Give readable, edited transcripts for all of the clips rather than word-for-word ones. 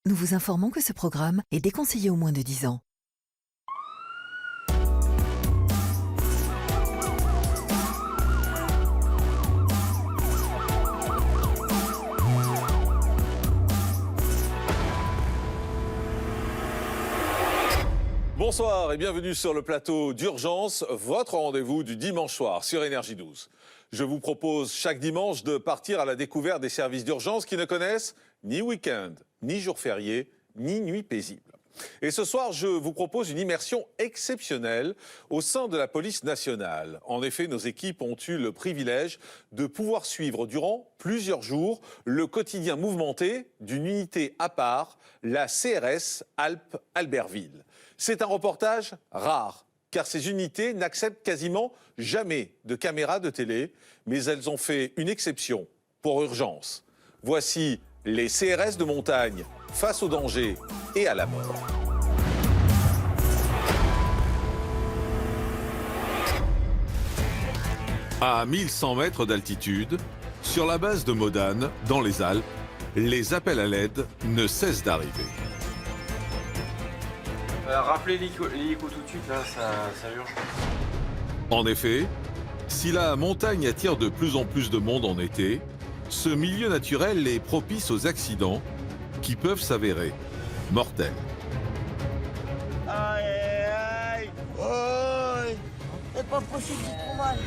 Nous vous informons que ce programme est déconseillé aux moins de 10 ans. Bonsoir et bienvenue sur le plateau d'Urgence, votre rendez-vous du dimanche soir sur Énergie 12. Je vous propose chaque dimanche de partir à la découverte des services d'urgence qui ne connaissent ni week-end, ni jour férié, ni nuit paisible. Et ce soir, je vous propose une immersion exceptionnelle au sein de la police nationale. En effet, nos équipes ont eu le privilège de pouvoir suivre durant plusieurs jours le quotidien mouvementé d'une unité à part, la CRS Alpes-Albertville. C'est un reportage rare, car ces unités n'acceptent quasiment jamais de caméras de télé, mais elles ont fait une exception pour urgence. Voici les CRS de montagne face au danger et à la mort. À 1100 mètres d'altitude, sur la base de Modane, dans les Alpes, les appels à l'aide ne cessent d'arriver. Rappelez l'hélico tout de suite, là, ça urge. En effet, si la montagne attire de plus en plus de monde en été, ce milieu naturel est propice aux accidents qui peuvent s'avérer mortels. Aïe, aïe, aïe, c'est pas possible, c'est trop mal.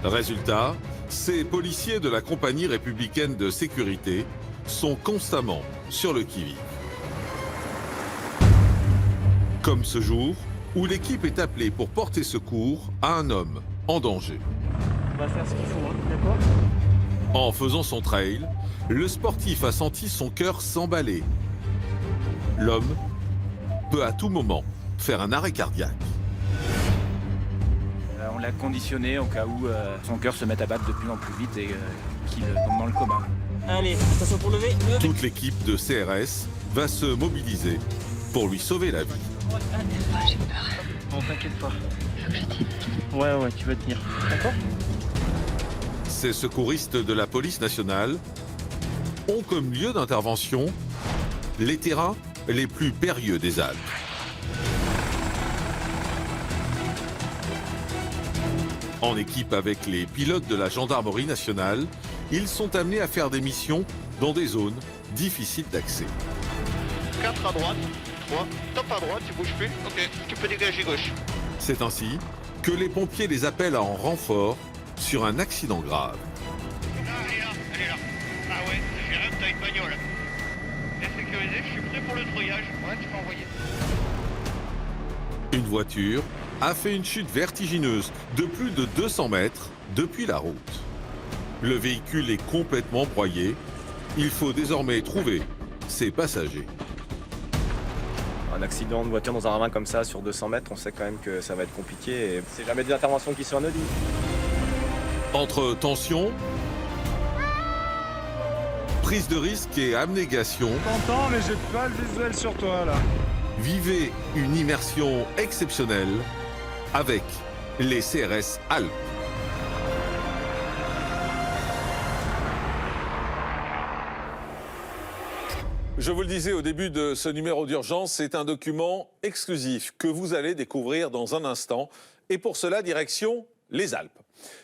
Résultat, ces policiers de la compagnie républicaine de sécurité sont constamment sur le qui-vive. Comme ce jour, où l'équipe est appelée pour porter secours à un homme en danger. On va faire ce qu'il faut, hein, d'accord ? En faisant son trail, le sportif a senti son cœur s'emballer. L'homme peut à tout moment faire un arrêt cardiaque. On l'a conditionné au cas où son cœur se mette à battre de plus en plus vite et qu'il tombe dans le coma. Allez, attention pour lever. Toute l'équipe de CRS va se mobiliser pour lui sauver la vie. J'ai peur. Non, t'inquiète pas. Faut que je tienne. Ouais, tu vas tenir. D'accord ? Ces secouristes de la police nationale ont comme lieu d'intervention les terrains les plus périlleux des Alpes. En équipe avec les pilotes de la gendarmerie nationale, ils sont amenés à faire des missions dans des zones difficiles d'accès. 4 à droite, 3, top à droite, tu bouges plus, ok, tu peux dégager gauche. C'est ainsi que les pompiers les appellent en renfort sur un accident grave. Ah, elle est là. Ah ouais, j'ai rêvé que t'as une bagnole. Et sécurisé, je suis prêt pour le treuillage. Ouais, tu peux envoyer. Une voiture a fait une chute vertigineuse de plus de 200 mètres depuis la route. Le véhicule est complètement broyé. Il faut désormais trouver ses passagers. Un accident de voiture dans un ravin comme ça sur 200 mètres, on sait quand même que ça va être compliqué et c'est jamais des interventions qui sont anodines. Entre tension, prise de risque et abnégation, T'entends, mais j'ai pas le visuel sur toi là. vivez une immersion exceptionnelle avec les CRS Alpes. Je vous le disais au début de ce numéro d'urgence, c'est un document exclusif que vous allez découvrir dans un instant. Et pour cela, direction les Alpes.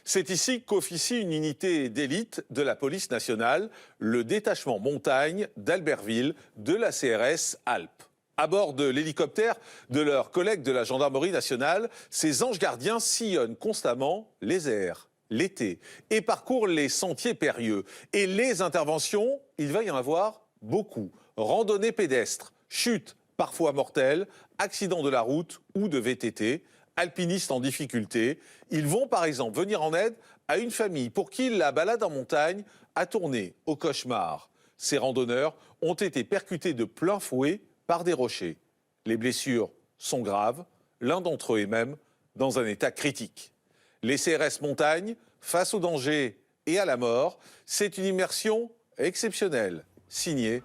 C'est ici qu'officie une unité d'élite de la police nationale, le détachement montagne d'Albertville de la CRS Alpes. À bord de l'hélicoptère de leurs collègues de la gendarmerie nationale, ces anges gardiens sillonnent constamment les airs, l'été, et parcourent les sentiers périlleux. Et les interventions, il va y en avoir beaucoup. Randonnées pédestres, chutes parfois mortelles, accidents de la route ou de VTT, alpinistes en difficulté. Ils vont par exemple venir en aide à une famille pour qui la balade en montagne a tourné au cauchemar. Ces randonneurs ont été percutés de plein fouet par des rochers. Les blessures sont graves, l'un d'entre eux est même dans un état critique. Les CRS montagne, face au danger et à la mort, c'est une immersion exceptionnelle, signée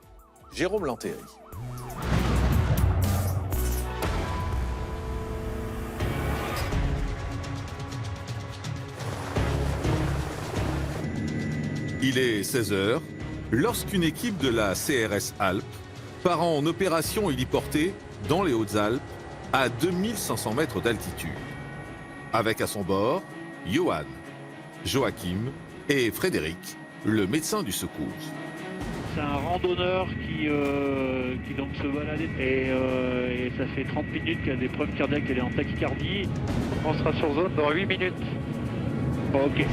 Jérôme Lantéry. Il est 16 h lorsqu'une équipe de la CRS Alpes part en opération héliportée dans les Hautes-Alpes à 2500 mètres d'altitude. Avec à son bord Johan, Joachim et Frédéric, le médecin du secours. C'est un randonneur qui donc se baladait et ça fait 30 minutes qu'il a des problèmes cardiaques, il est en tachycardie. On sera sur zone dans 8 minutes. Bon, ok.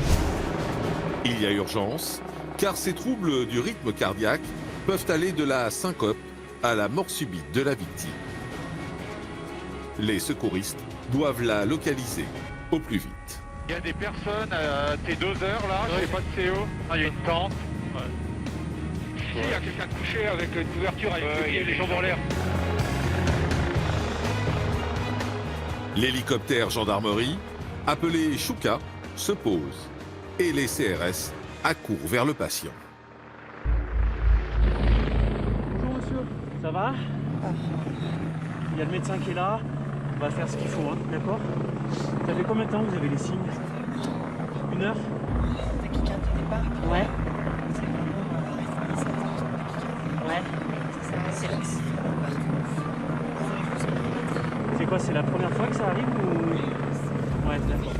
Il y a urgence, car ces troubles du rythme cardiaque peuvent aller de la syncope à la mort subite de la victime. Les secouristes doivent la localiser au plus vite. Il y a des personnes à tes 2 heures là, j'ai pas de CO. Il y a une tente. Ici, il y a quelqu'un couché avec une couverture avec les jambes en l'air. L'hélicoptère gendarmerie, appelé Chouka, se pose et les CRS accourent vers le patient. Bonjour monsieur, ça va? Il y a le médecin qui est là, on va faire ce qu'il faut, hein, d'accord? Ça fait combien de temps que vous avez les signes? 1 heure? Ouais. Ouais. C'est quoi, c'est la première fois que ça arrive ou... Ouais, d'accord.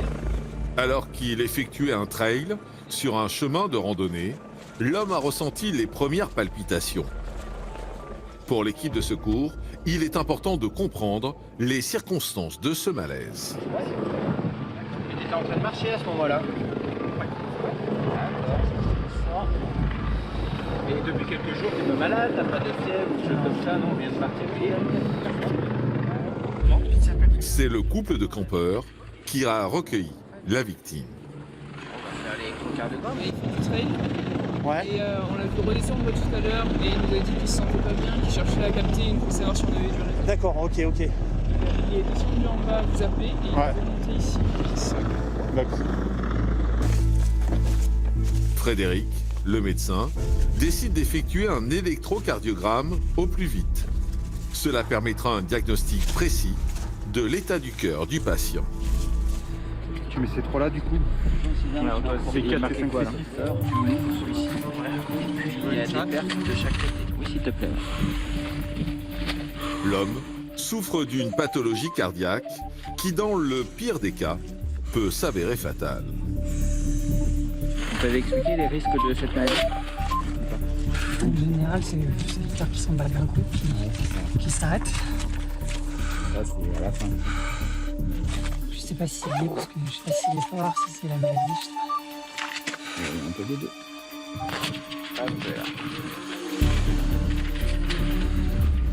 Alors qu'il effectuait un trail sur un chemin de randonnée, l'homme a ressenti les premières palpitations. Pour l'équipe de secours, il est important de comprendre les circonstances de ce malaise. Tu étais en train de marcher à ce moment-là. Et depuis quelques jours, tu es malade, t'as pas de fièvre ou des choses comme ça, non? On vient de partir. C'est le couple de campeurs qui a recueilli la victime. On va faire l'électrocardiogramme. Il fait du trail. Ouais. Et on l'a vu redescendre tout à l'heure et il nous a dit qu'il se sentait pas bien, qu'il cherchait à capter une pour savoir si on avait du rythme. D'accord, ok. Il est descendu en bas, vous appelez et il est monté ici. D'accord. Frédéric, le médecin, décide d'effectuer un électrocardiogramme au plus vite. Cela permettra un diagnostic précis de l'état du cœur du patient. Tu mets ces 3 là du coup? C'est 4 et 5 quoi là? Oui, celui-ci. Il y a des pertes de chaque côté. Oui, s'il te plaît. L'homme souffre d'une pathologie cardiaque qui, dans le pire des cas, peut s'avérer fatale. Vous pouvez expliquer les risques de cette maladie? En général, c'est le cœur qui s'emballe d'un coup, qui s'arrête. Ça, c'est à la fin. Je sais pas si c'est lié, parce que je sais pas s'il est fort, si c'est la maladie, je sais pas. Un peu des deux.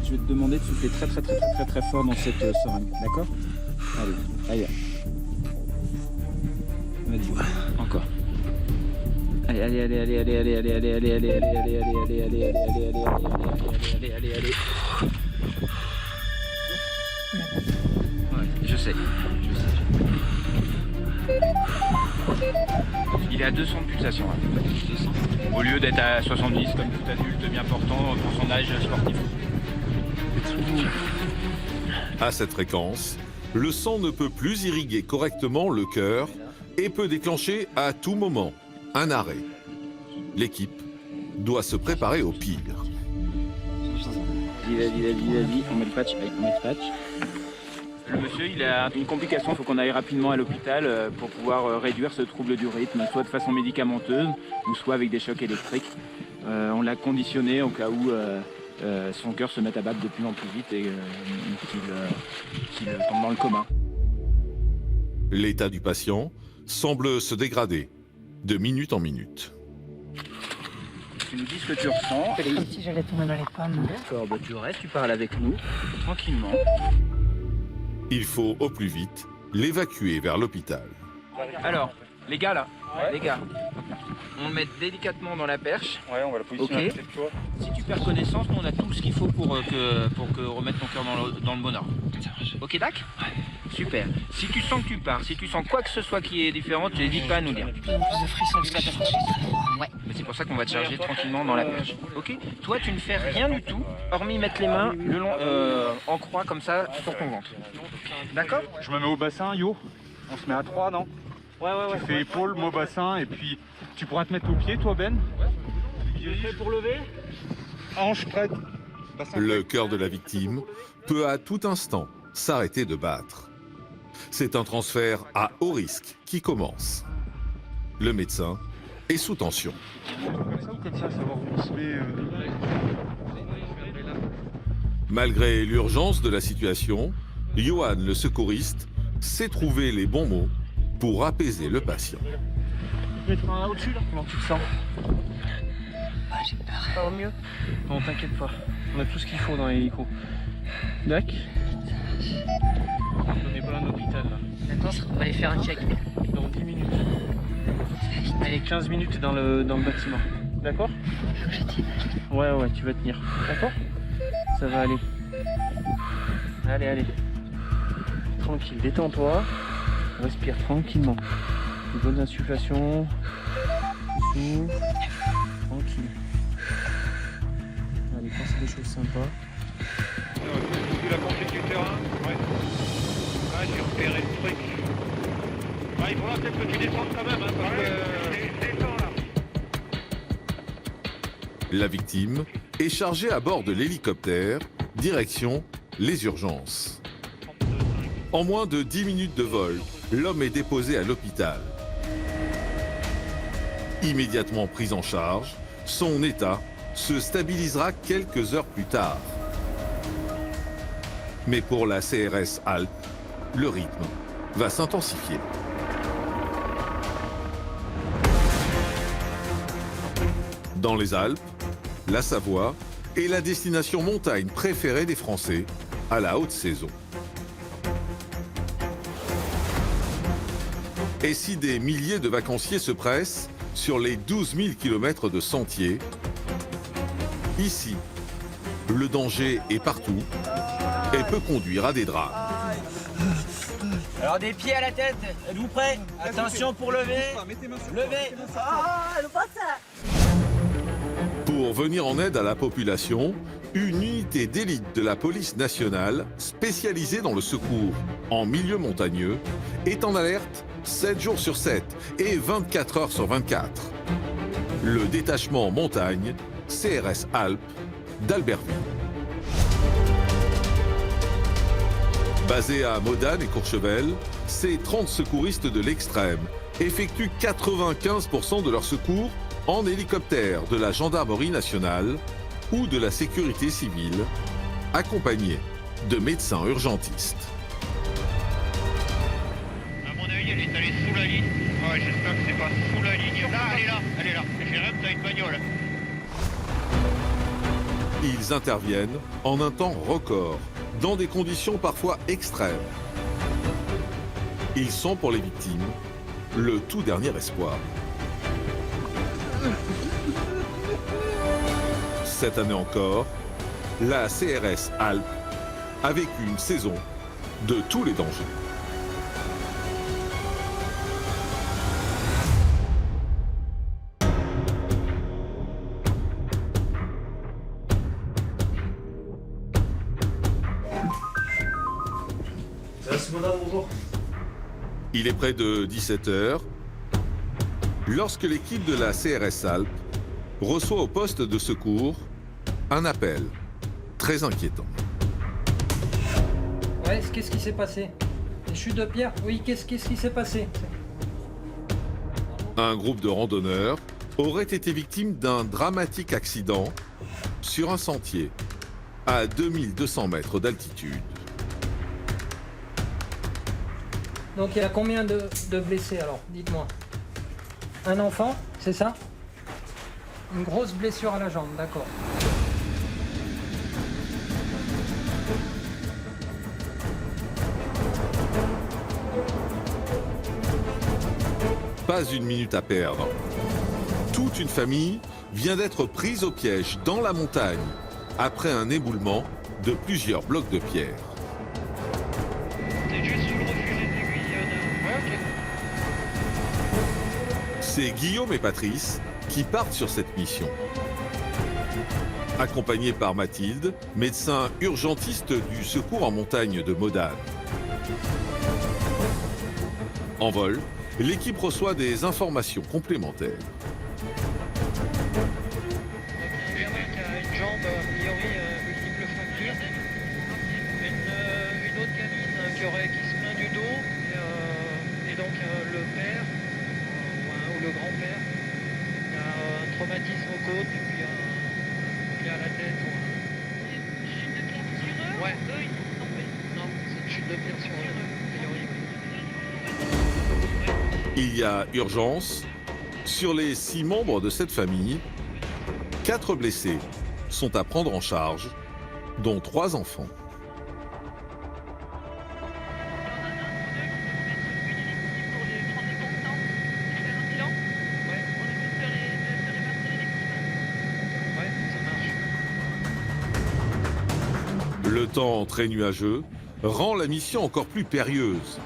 Je vais te demander de souffler très fort dans cette seringue, d'accord? Allez, vas-y, encore. Allez. Ouais, je sais. Il est à 200 pulsations. Au lieu d'être à 70 comme tout adulte bien portant pour son âge sportif. À cette fréquence, le sang ne peut plus irriguer correctement le cœur et peut déclencher à tout moment un arrêt. L'équipe doit se préparer au pire. Vas-y, on met le patch. Le monsieur, il a une complication, il faut qu'on aille rapidement à l'hôpital pour pouvoir réduire ce trouble du rythme, soit de façon médicamenteuse ou soit avec des chocs électriques. On l'a conditionné au cas où son cœur se mette à battre de plus en plus vite et qu'il tombe dans le coma. L'état du patient semble se dégrader de minute en minute. Tu nous dis ce que tu ressens. Comme si j'allais tomber dans les pommes. D'accord, bah tu restes, tu parles avec nous, tranquillement. Il faut au plus vite l'évacuer vers l'hôpital. Alors, les gars là, les gars, on le met délicatement dans la perche. Ouais, on va la positionner à côté de toi. Si tu perds connaissance, nous on a tout ce qu'il faut pour que remettre ton cœur dans le bon ordre. Ok, Dac? Ouais. Super. Si tu sens que tu pars, si tu sens quoi que ce soit qui est différent, tu n'hésites pas à nous dire. Plus de frissons que ça. Ouais. Mais c'est pour ça qu'on va te charger tranquillement dans la perche. Ok? Toi, tu ne fais rien du tout, hormis mettre les mains le long, en croix comme ça sur ton ventre. D'accord? Je me mets au bassin, Yo. On se met à 3, non? Ouais. Tu fais épaule, moi bassin, et puis tu pourras te mettre au pied, toi Ben? Je fais pour lever? Hanche prête. Le cœur de la victime peut à tout instant s'arrêter de battre. C'est un transfert à haut risque qui commence. Le médecin est sous tension. Malgré l'urgence de la situation, Johan, le secouriste, sait trouver les bons mots pour apaiser le patient. Tu mettre un au-dessus là? Comment tu te sens? J'ai peur. Ça va mieux? Non, t'inquiète pas. On a tout ce qu'il faut dans l'hélico. D'accord? On est pas dans l'hôpital là. D'accord, on va aller faire un check. Dans 10 minutes. Allez, 15 minutes dans le bâtiment. D'accord? Ouais, tu vas tenir. D'accord? Ça va aller. Allez. Tranquille, détends-toi. Respire tranquillement. Une bonne insufflation. Souffle. Tranquille. Allez, pense à des choses sympas. Vu la config du terrain, ouais. Ah, j'ai repéré le truc. Ah, il faudra peut-être que tu descendes quand même, hein, parce que... Descends là. La victime est chargée à bord de l'hélicoptère, direction les urgences. En moins de 10 minutes de vol, l'homme est déposé à l'hôpital. Immédiatement pris en charge, son état se stabilisera quelques heures plus tard. Mais pour la CRS Alpes, le rythme va s'intensifier. Dans les Alpes, la Savoie est la destination montagne préférée des Français à la haute saison. Et si des milliers de vacanciers se pressent sur les 12 000 km de sentiers, ici, le danger est partout et peut conduire à des drames. Alors des pieds à la tête, êtes-vous prêts? Attention pour lever. Levez. Pour venir en aide à la population, une unité d'élite de la police nationale, spécialisée dans le secours en milieu montagneux, est en alerte 7 jours sur 7 et 24 heures sur 24. Le détachement montagne CRS Alpes d'Albertville. Basé à Modane et Courchevel, ces 30 secouristes de l'extrême effectuent 95% de leurs secours en hélicoptère de la gendarmerie nationale ou de la sécurité civile, accompagnés de médecins urgentistes. À mon avis, elle est allée sous la ligne. Ouais, j'espère que c'est pas sous la ligne. Là, elle est là. Jérém, t'as une bagnole. Ils interviennent en un temps record, dans des conditions parfois extrêmes. Ils sont pour les victimes le tout dernier espoir. Cette année encore, la CRS Alpes a vécu une saison de tous les dangers. Bonjour. Il est près de 17 h lorsque l'équipe de la CRS Alpes reçoit au poste de secours un appel très inquiétant. Ouais, qu'est-ce qui s'est passé? Les chutes de pierre? Oui, qu'est-ce qui s'est passé? Un groupe de randonneurs aurait été victime d'un dramatique accident sur un sentier à 2200 mètres d'altitude. Donc il y a combien de blessés alors? Dites-moi. Un enfant, c'est ça? Une grosse blessure à la jambe, d'accord. Pas une minute à perdre. Toute une famille vient d'être prise au piège dans la montagne après un éboulement de plusieurs blocs de pierre. T'es juste sous le refuge des Guyanes. Ouais, ok. C'est Guillaume et Patrice qui partent sur cette mission. Accompagnés par Mathilde, médecin urgentiste du secours en montagne de Modane. En vol, l'équipe reçoit des informations complémentaires. Le mec a une jambe, a priori, multiple Il y a urgence. Sur les 6 membres de cette famille, 4 blessés sont à prendre en charge, dont 3 enfants. Le temps très nuageux rend la mission encore plus périlleuse.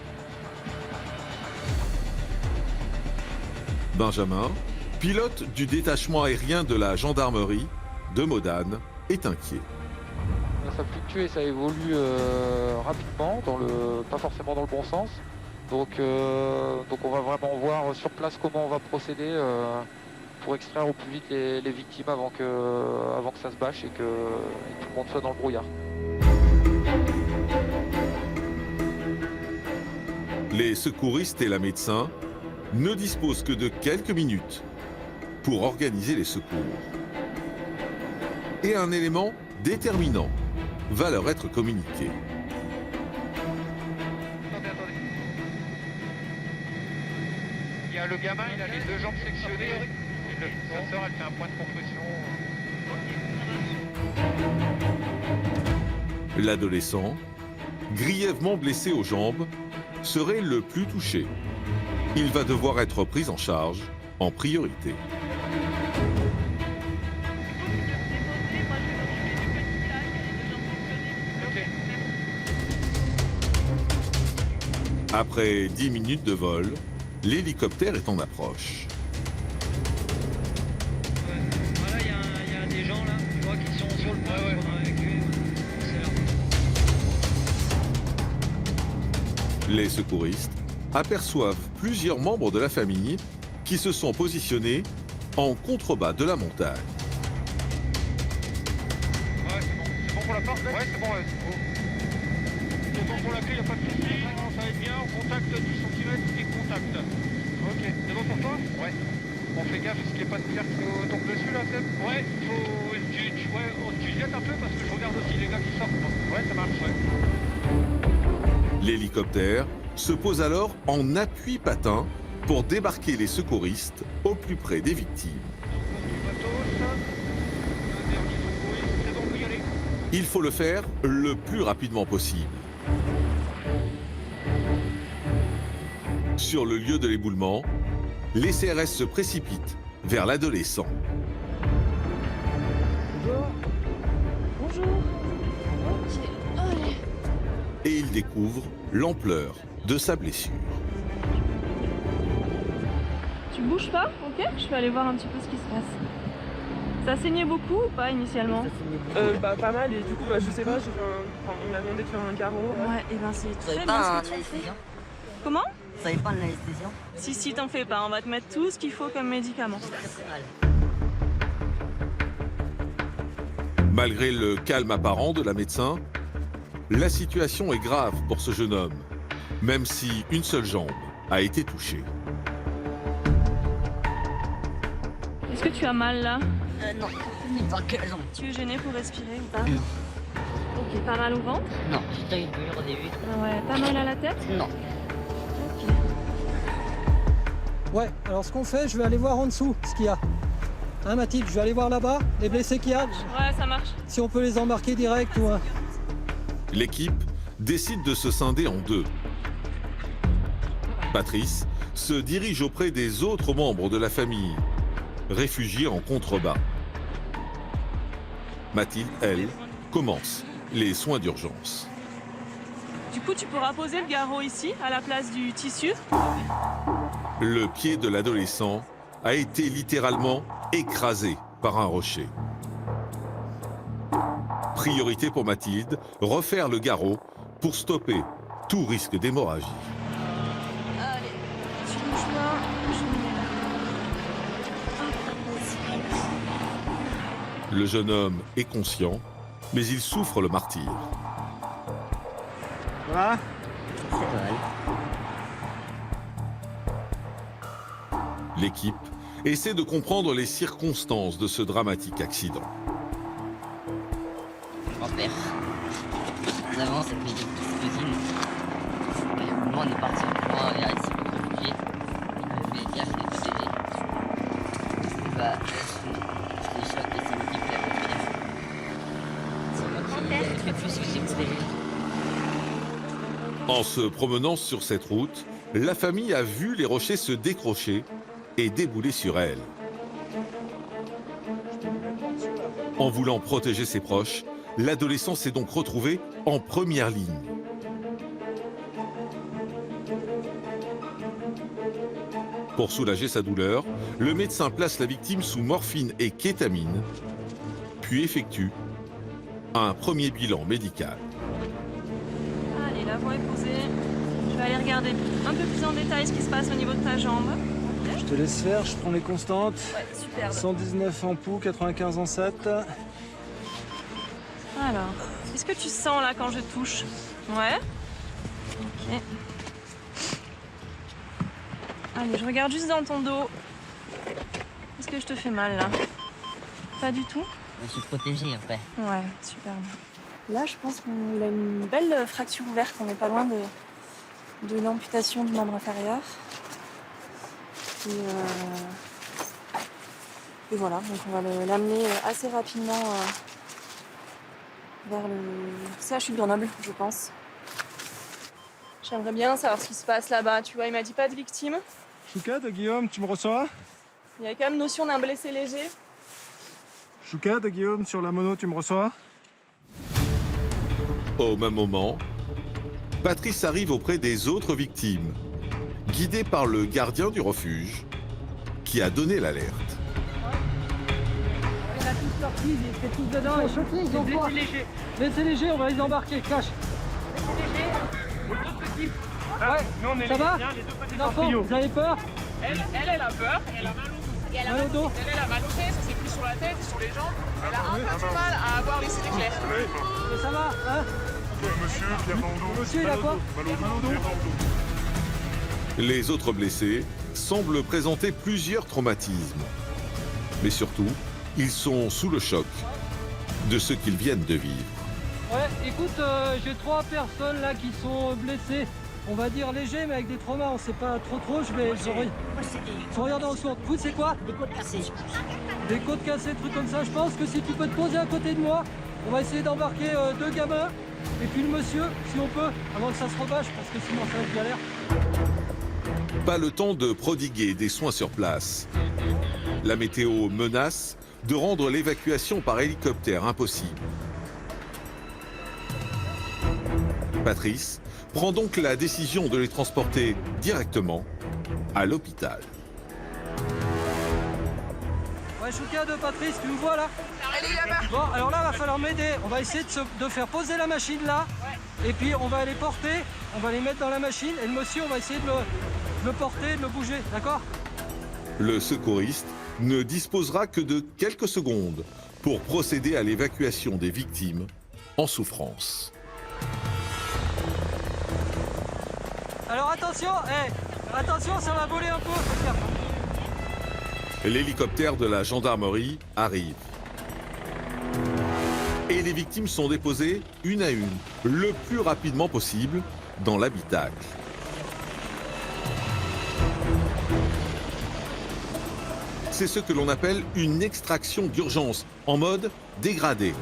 Benjamin, pilote du détachement aérien de la gendarmerie de Modane, est inquiet. Ça fluctue et ça évolue rapidement, pas forcément dans le bon sens. Donc on va vraiment voir sur place comment on va procéder pour extraire au plus vite les victimes avant que ça se bâche et que tout le monde soit dans le brouillard. Les secouristes et la médecin ne disposent que de quelques minutes pour organiser les secours. Et un élément déterminant va leur être communiqué. Il y a le gamin, il a les 2 jambes sectionnées. Et sa sœur, elle fait un point de compression. L'adolescent, grièvement blessé aux jambes, serait le plus touché. Il va devoir être pris en charge en priorité. Après 10 minutes de vol, l'hélicoptère est en approche. Voilà, il y a des gens là, tu vois, qui sont sur le point, on est avec eux. Les secouristes aperçoivent plusieurs membres de la famille qui se sont positionnés en contrebas de la montagne. Ouais, c'est bon pour la porte? Ouais, c'est bon, c'est bon pour la clé, il n'y a pas de soucis. Ça va être bien, on contacte 10 cm et contact. Ok, c'est bon pour toi? Ouais. On fait gaffe, est-ce qu'il n'y a pas de pierre qui nous tombe dessus là, Seb? Ouais, tu jettes un peu parce que je regarde aussi les gars qui sortent. Ouais, ça marche, ouais. L'hélicoptère se pose alors en appui patin pour débarquer les secouristes au plus près des victimes. Il faut le faire le plus rapidement possible. Sur le lieu de l'éboulement, les CRS se précipitent vers l'adolescent. Bonjour. Ok, allez. Et il découvre l'ampleur de sa blessure. Tu bouges pas, ok? Je vais aller voir un petit peu ce qui se passe. Ça saignait beaucoup ou pas initialement? Pas mal et du coup je sais pas, il m'a demandé de faire un carreau. Ouais, et ben c'est très bien pas ce que tu fais. anesthésiant? Comment? Vous savez pas l'anesthésiant? Si, t'en fais pas, on va te mettre tout ce qu'il faut comme médicament. Malgré le calme apparent de la médecin, la situation est grave pour ce jeune homme, même si une seule jambe a été touchée. Est-ce que tu as mal là? Non, pas que la jambe. Tu es gêné pour respirer ou pas? Non. Ok, pas mal au ventre? Non, j'ai eu douleur au début. Ouais, pas mal à la tête? Non. Ok. Ouais, alors ce qu'on fait, je vais aller voir en dessous ce qu'il y a. Hein Mathilde, je vais aller voir là-bas, les blessés qu'il y a. Ouais, ça marche. Si on peut les embarquer direct ou... L'équipe décide de se scinder en 2. Patrice se dirige auprès des autres membres de la famille, réfugiés en contrebas. Mathilde, elle, commence les soins d'urgence. Du coup, tu pourras poser le garrot ici, à la place du tissu. Le pied de l'adolescent a été littéralement écrasé par un rocher. Priorité pour Mathilde, refaire le garrot pour stopper tout risque d'hémorragie. Allez, tu bouges pas, je me mets là. Le jeune homme est conscient, mais il souffre le martyre. Voilà. L'équipe essaie de comprendre les circonstances de ce dramatique accident. Grand-père, en avant cette musique qui se cuisine. Nous, on est parti voir les récits de réfugiés. Il avait dire qu'il était léger. Bah, c'est des chocs et c'est l'équipe qui a compris. C'est moi qui ai plus que c'est léger. En se promenant sur cette route, la famille a vu les rochers se décrocher et débouler sur elle. En voulant protéger ses proches, l'adolescent s'est donc retrouvé en première ligne. Pour soulager sa douleur, le médecin place la victime sous morphine et kétamine, puis effectue un premier bilan médical. Allez, la voie est posée. Je vais aller regarder un peu plus en détail ce qui se passe au niveau de ta jambe. Je te laisse faire, je prends les constantes. Ouais, superbe. 119 en pouls, 95 en 7. Alors, qu'est-ce que tu sens là quand je touche? Ouais. Ok. Allez, je regarde juste dans ton dos. Est-ce que je te fais mal là? Pas du tout? Je suis protégé après. Ouais, superbe. Là, je pense qu'il a une belle fracture ouverte. On n'est pas loin de l'amputation du membre inférieur. Et voilà, donc on va l'amener assez rapidement vers le CHU de Grenoble, je pense. J'aimerais bien savoir ce qui se passe là-bas. Tu vois, il m'a dit pas de victime. Choucade, Guillaume, tu me reçois? Il y a quand même notion d'un blessé léger. Choucade, Guillaume, sur la mono, tu me reçois? Au même moment, Patrice arrive auprès des autres victimes, guidé par le gardien du refuge, qui a donné l'alerte. Il a tous sorti, ils étaient tous dedans, ils sont blessés légers. Blessés légers, on va les embarquer, cache. Ouais, nous on est ça va? les deux petits Enfants, vous avez peur? Elle a peur, elle a mal au dos. Mal au dos? Elle a mal aux fesses, c'est plus sur la tête et sur les jambes. Elle a un peu du mal à avoir laissé l'éclair. Mais ça va, hein? Monsieur qui a mal au dos. Monsieur, il a quoi? Mal au dos. Les autres blessés semblent présenter plusieurs traumatismes. Mais surtout, ils sont sous le choc de ce qu'ils viennent de vivre. Ouais, écoute, j'ai 3 personnes là qui sont blessées. On va dire légers, mais avec des traumas, on sait pas trop. Je regarde en dessous. Vous, c'est quoi? Des côtes cassées. Des côtes cassées, trucs comme ça. Je pense que si tu peux te poser à côté de moi, on va essayer d'embarquer 2 gamins et puis le monsieur, si on peut, avant que ça se rebâche, parce que sinon ça va être galère. Pas le temps de prodiguer des soins sur place. La météo menace de rendre l'évacuation par hélicoptère impossible. Patrice prend donc la décision de les transporter directement à l'hôpital. Ouais, Choucade, Patrice, tu me vois là? Elle est là-bas. Bon, alors là, va falloir m'aider. On va essayer de faire poser la machine là. Et puis on va les porter, on va les mettre dans la machine. Et le monsieur, on va essayer de le porter, de le bouger, d'accord? Le secouriste ne disposera que de quelques secondes pour procéder à l'évacuation des victimes en souffrance. Alors attention, attention, ça va voler un peu. L'hélicoptère de la gendarmerie arrive. Et les victimes sont déposées une à une, le plus rapidement possible, dans l'habitacle. C'est ce que l'on appelle une extraction d'urgence, en mode dégradé.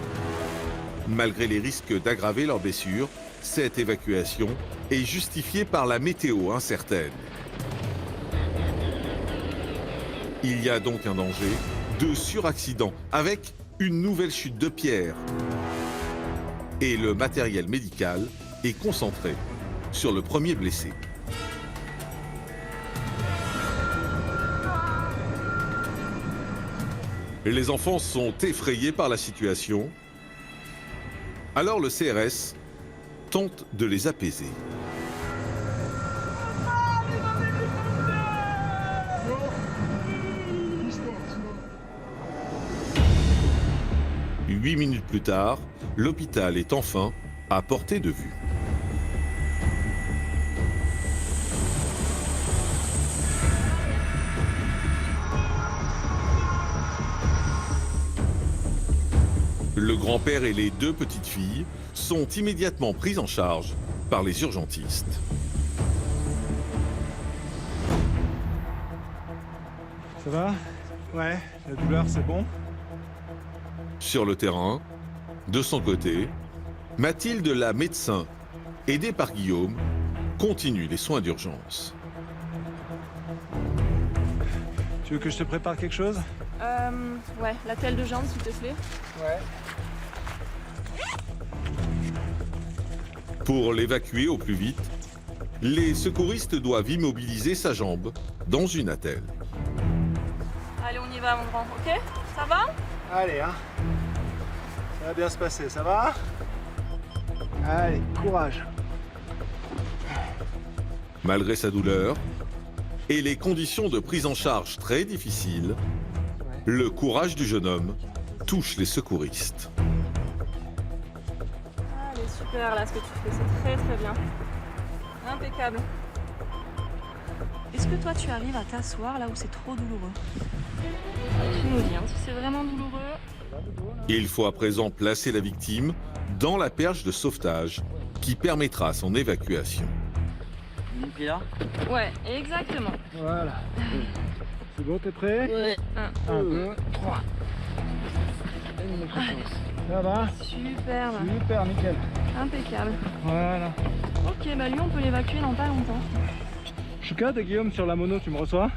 Malgré les risques d'aggraver leurs blessures, cette évacuation est justifiée par la météo incertaine. Il y a donc un danger de suraccident avec une nouvelle chute de pierre. Et le matériel médical est concentré sur le premier blessé. Les enfants sont effrayés par la situation. Alors le CRS tente de les apaiser. Huit minutes plus tard, l'hôpital est enfin à portée de vue. Le grand-père et les deux petites filles sont immédiatement pris en charge par les urgentistes. Ça va? Ouais, la douleur c'est bon. Sur le terrain, de son côté, Mathilde, la médecin, aidée par Guillaume, continue les soins d'urgence. Tu veux que je te prépare quelque chose? Ouais, la telle de jambe s'il te plaît. Ouais. Pour l'évacuer au plus vite, les secouristes doivent immobiliser sa jambe dans une attelle. Allez, on y va mon grand, ok? Ça va? Allez, hein. Ça va bien se passer, ça va? Allez, courage. Malgré sa douleur et les conditions de prise en charge très difficiles, le courage du jeune homme touche les secouristes. Allez, super là ce que tu fais, c'est très très bien. Impeccable. Est-ce que toi tu arrives à t'asseoir là où c'est trop douloureux? Tu nous dis, hein, si c'est vraiment douloureux. Il faut à présent placer la victime dans la perche de sauvetage qui permettra son évacuation. Là? Ouais, exactement. Voilà. C'est bon, t'es prêt? Ouais. 1, 2, 3. Ça va? Super. Super, nickel. Impeccable. Voilà. Ok, bah lui on peut l'évacuer dans pas longtemps. Chouka, de Guillaume sur la mono, tu me reçois?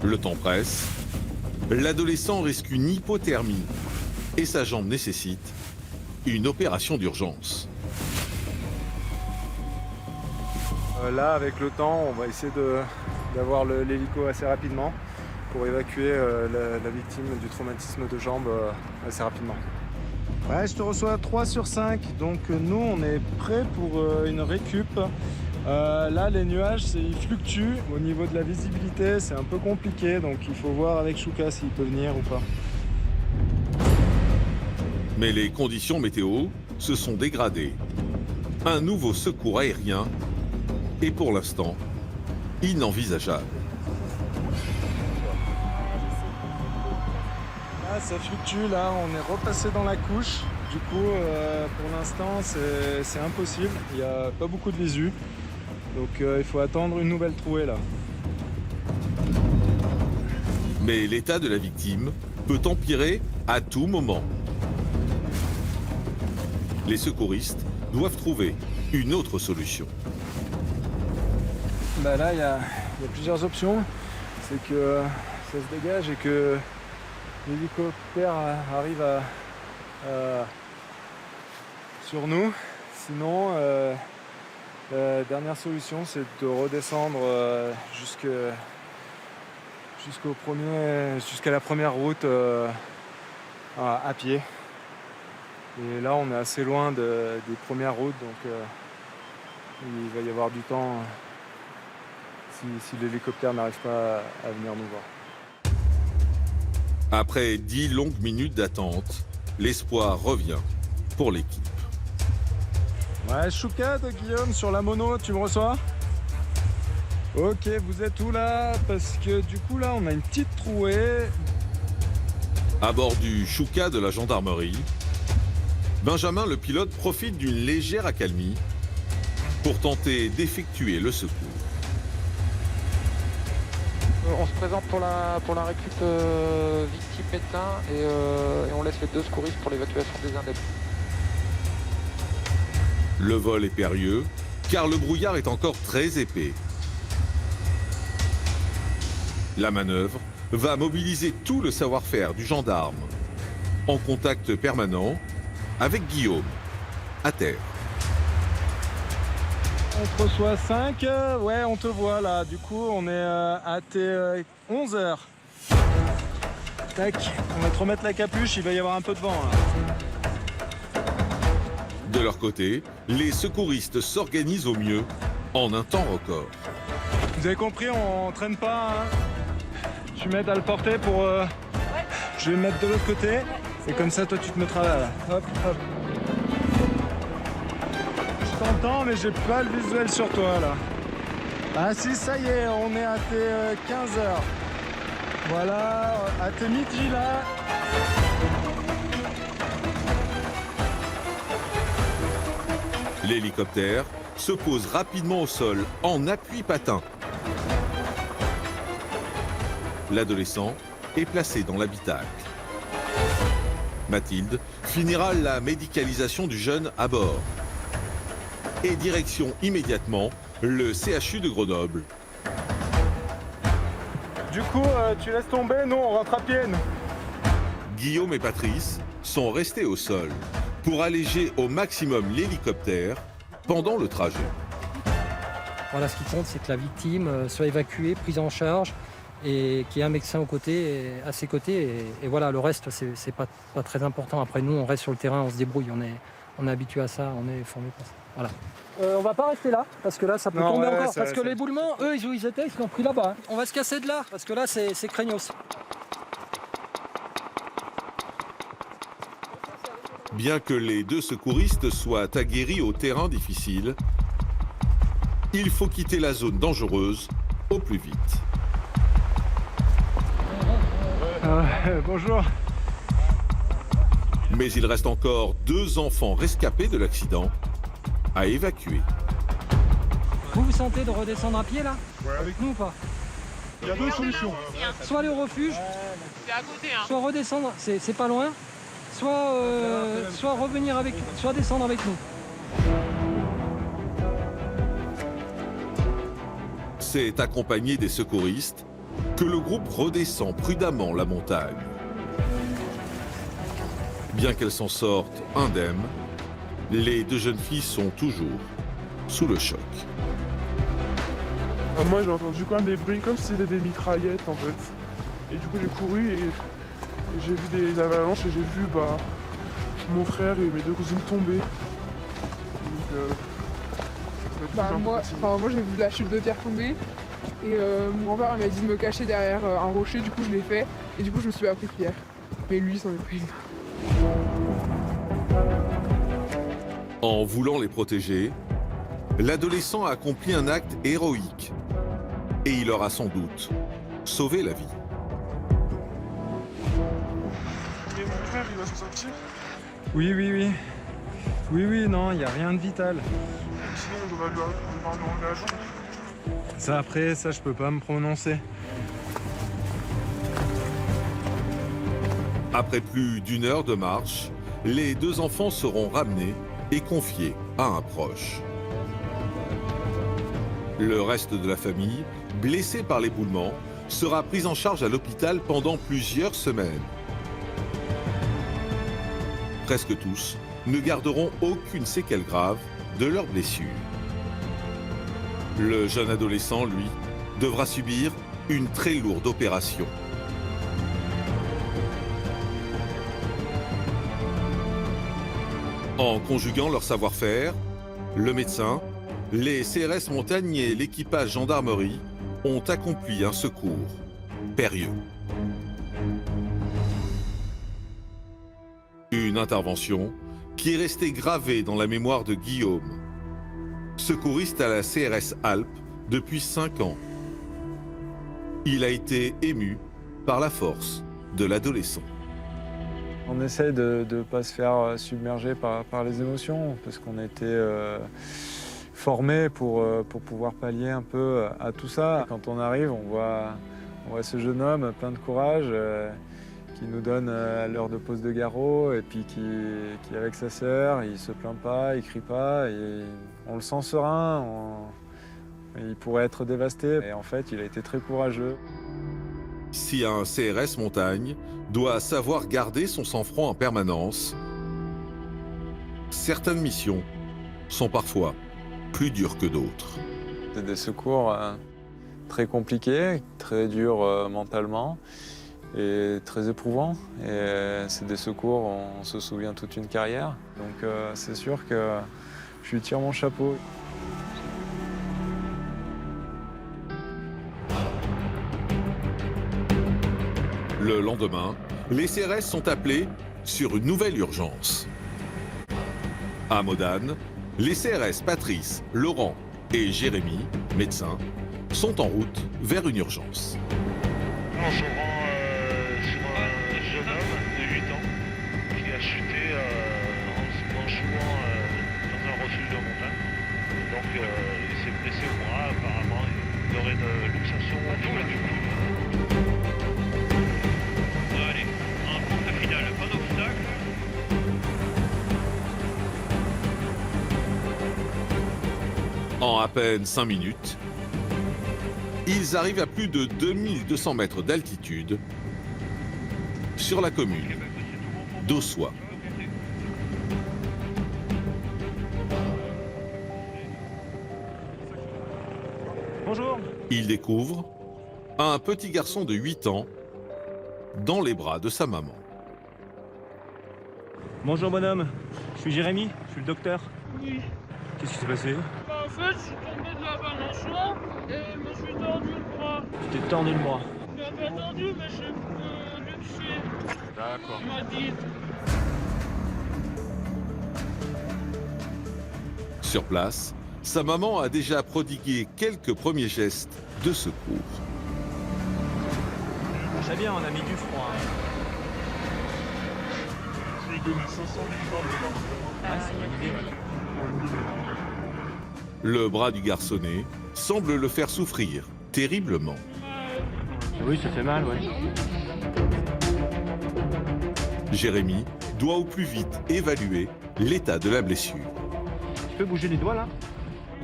Le temps presse. L'adolescent risque une hypothermie et sa jambe nécessite une opération d'urgence. Là, avec le temps, on va essayer d'avoir l'hélico assez rapidement pour évacuer la victime du traumatisme de jambe assez rapidement. Ouais, je te reçois 3 sur 5, donc nous on est prêts pour une récup. Là, les nuages, ils fluctuent. Au niveau de la visibilité, c'est un peu compliqué, donc il faut voir avec Chouka s'il peut venir ou pas. Mais les conditions météo se sont dégradées. Un nouveau secours aérien est pour l'instant inenvisageable. Là, ça fluctue, là, on est repassé dans la couche. Du coup, pour l'instant, c'est impossible. Il n'y a pas beaucoup de visu. Donc, il faut attendre une nouvelle trouée, là. Mais l'état de la victime peut empirer à tout moment. Les secouristes doivent trouver une autre solution. Bah là, il y a plusieurs options. C'est que ça se dégage et que l'hélicoptère arrive sur nous. Sinon, la dernière solution, c'est de redescendre jusqu'à la première route à pied. Et là, on est assez loin des premières routes, donc il va y avoir du temps si l'hélicoptère n'arrive pas à venir nous voir. Après 10 longues minutes d'attente, l'espoir revient pour l'équipe. Ouais, Chouka de Guillaume sur la mono, tu me reçois? Ok, vous êtes où là? Parce que du coup là, on a une petite trouée. À bord du Chouka de la gendarmerie, Benjamin le pilote profite d'une légère accalmie pour tenter d'effectuer le secours. On se présente pour la récup victime médecin et on laisse les 2 secouristes pour l'évacuation des indemnes. Le vol est périlleux car le brouillard est encore très épais. La manœuvre va mobiliser tout le savoir-faire du gendarme en contact permanent avec Guillaume à terre. On te reçoit 5, ouais on te voit là, du coup on est à tes 11h. Tac, on va te remettre la capuche, il va y avoir un peu de vent là. De leur côté, les secouristes s'organisent au mieux en un temps record. Vous avez compris, on traîne pas, hein. Tu m'aides à le porter pour... Ouais. Je vais me mettre de l'autre côté, ouais, et comme ça toi tu te mettras là. Hop, hop. Je t'entends mais j'ai pas le visuel sur toi là. Ah si, ça y est, on est à tes 15h. Voilà, à tes midi là. L'hélicoptère se pose rapidement au sol en appui patin. L'adolescent est placé dans l'habitacle. Mathilde finira la médicalisation du jeune à bord. Et direction immédiatement le CHU de Grenoble. Du coup, tu laisses tomber, nous on rentre à pied. Guillaume et Patrice sont restés au sol pour alléger au maximum l'hélicoptère pendant le trajet. Voilà, ce qui compte, c'est que la victime soit évacuée, prise en charge et qu'il y ait un médecin à ses côtés. Et voilà, le reste, c'est pas très important. Après, nous, on reste sur le terrain, on se débrouille, on est habitué à ça, on est formé pour ça. Voilà. On va pas rester là, parce que là, ça peut tomber encore. Parce que l'éboulement, eux, ils étaient, ils sont pris là-bas. On va se casser de là, parce que là, c'est craignos. Bien que les deux secouristes soient aguerris au terrain difficile, il faut quitter la zone dangereuse au plus vite. Bonjour. Mais il reste encore 2 enfants rescapés de l'accident à évacuer. Vous sentez de redescendre à pied là? Avec nous ou pas? Il y a 2 solutions. Soit aller au refuge, soit redescendre, c'est pas loin, soit revenir avec, soit descendre avec nous. C'est accompagné des secouristes que le groupe redescend prudemment la montagne. Bien qu'elles s'en sortent indemnes, les 2 jeunes filles sont toujours sous le choc. Moi j'ai entendu quand même des bruits comme si c'était des mitraillettes en fait. Et du coup j'ai couru et j'ai vu des avalanches et j'ai vu mon frère et mes 2 cousines tomber. Donc, moi j'ai vu la chute de terre tomber et mon grand-père m'a dit de me cacher derrière un rocher, du coup je l'ai fait et du coup je me suis pas pris de pierre. Mais lui il s'en est pris une. En voulant les protéger, l'adolescent a accompli un acte héroïque et il leur a sans doute sauvé la vie. Et mon frère il va s'en sortir? Oui, non, il n'y a rien de vital. Sinon on va lui enlever la jambe. Ça après, je peux pas me prononcer. Après plus d'1 heure de marche, les 2 enfants seront ramenés et confiés à un proche. Le reste de la famille, blessé par l'éboulement, sera pris en charge à l'hôpital pendant plusieurs semaines. Presque tous ne garderont aucune séquelle grave de leurs blessures. Le jeune adolescent, lui, devra subir une très lourde opération. En conjuguant leur savoir-faire, le médecin, les CRS Montagne et l'équipage gendarmerie ont accompli un secours périlleux. Une intervention qui est restée gravée dans la mémoire de Guillaume, secouriste à la CRS Alpes depuis 5 ans. Il a été ému par la force de l'adolescent. On essaie de ne pas se faire submerger par les émotions, parce qu'on a été formés pour pouvoir pallier un peu à tout ça. Quand on arrive, on voit ce jeune homme plein de courage qui nous donne à l'heure de pause de garrot, et puis qui est avec sa sœur, il se plaint pas, il crie pas, et on le sent serein, il pourrait être dévasté, et en fait il a été très courageux. Si un CRS Montagne doit savoir garder son sang-froid en permanence, certaines missions sont parfois plus dures que d'autres. C'est des secours très compliqués, très durs mentalement et très éprouvants. Et c'est des secours, on se souvient toute une carrière. Donc c'est sûr que je lui tire mon chapeau. Le lendemain, les CRS sont appelés sur une nouvelle urgence. À Modane, les CRS Patrice, Laurent et Jérémy, médecins, sont en route vers une urgence. On se rend sur un jeune homme de 8 ans qui a chuté en jouant dans un refuge de montagne. En à peine 5 minutes, ils arrivent à plus de 2200 mètres d'altitude sur la commune d'Aussois. Bonjour. Ils découvrent un petit garçon de 8 ans dans les bras de sa maman. Bonjour bonhomme, je suis Jérémy, je suis le docteur. Oui. Qu'est-ce qui s'est passé? Bah, en fait, je suis tombé de la balançoire et je me suis tordu le bras. Tu t'es tordu le bras. Je l'ai pas tordu, mais je peux luxer. D'accord. Il m'a dit. Sur place, sa maman a déjà prodigué quelques premiers gestes de secours. Très bien, on a mis du froid. Je lui ai donné 500 livres. Ah, c'est une idée. Le bras du garçonnet semble le faire souffrir terriblement. Oui, ça fait mal, ouais. Jérémy doit au plus vite évaluer l'état de la blessure. Tu peux bouger les doigts là?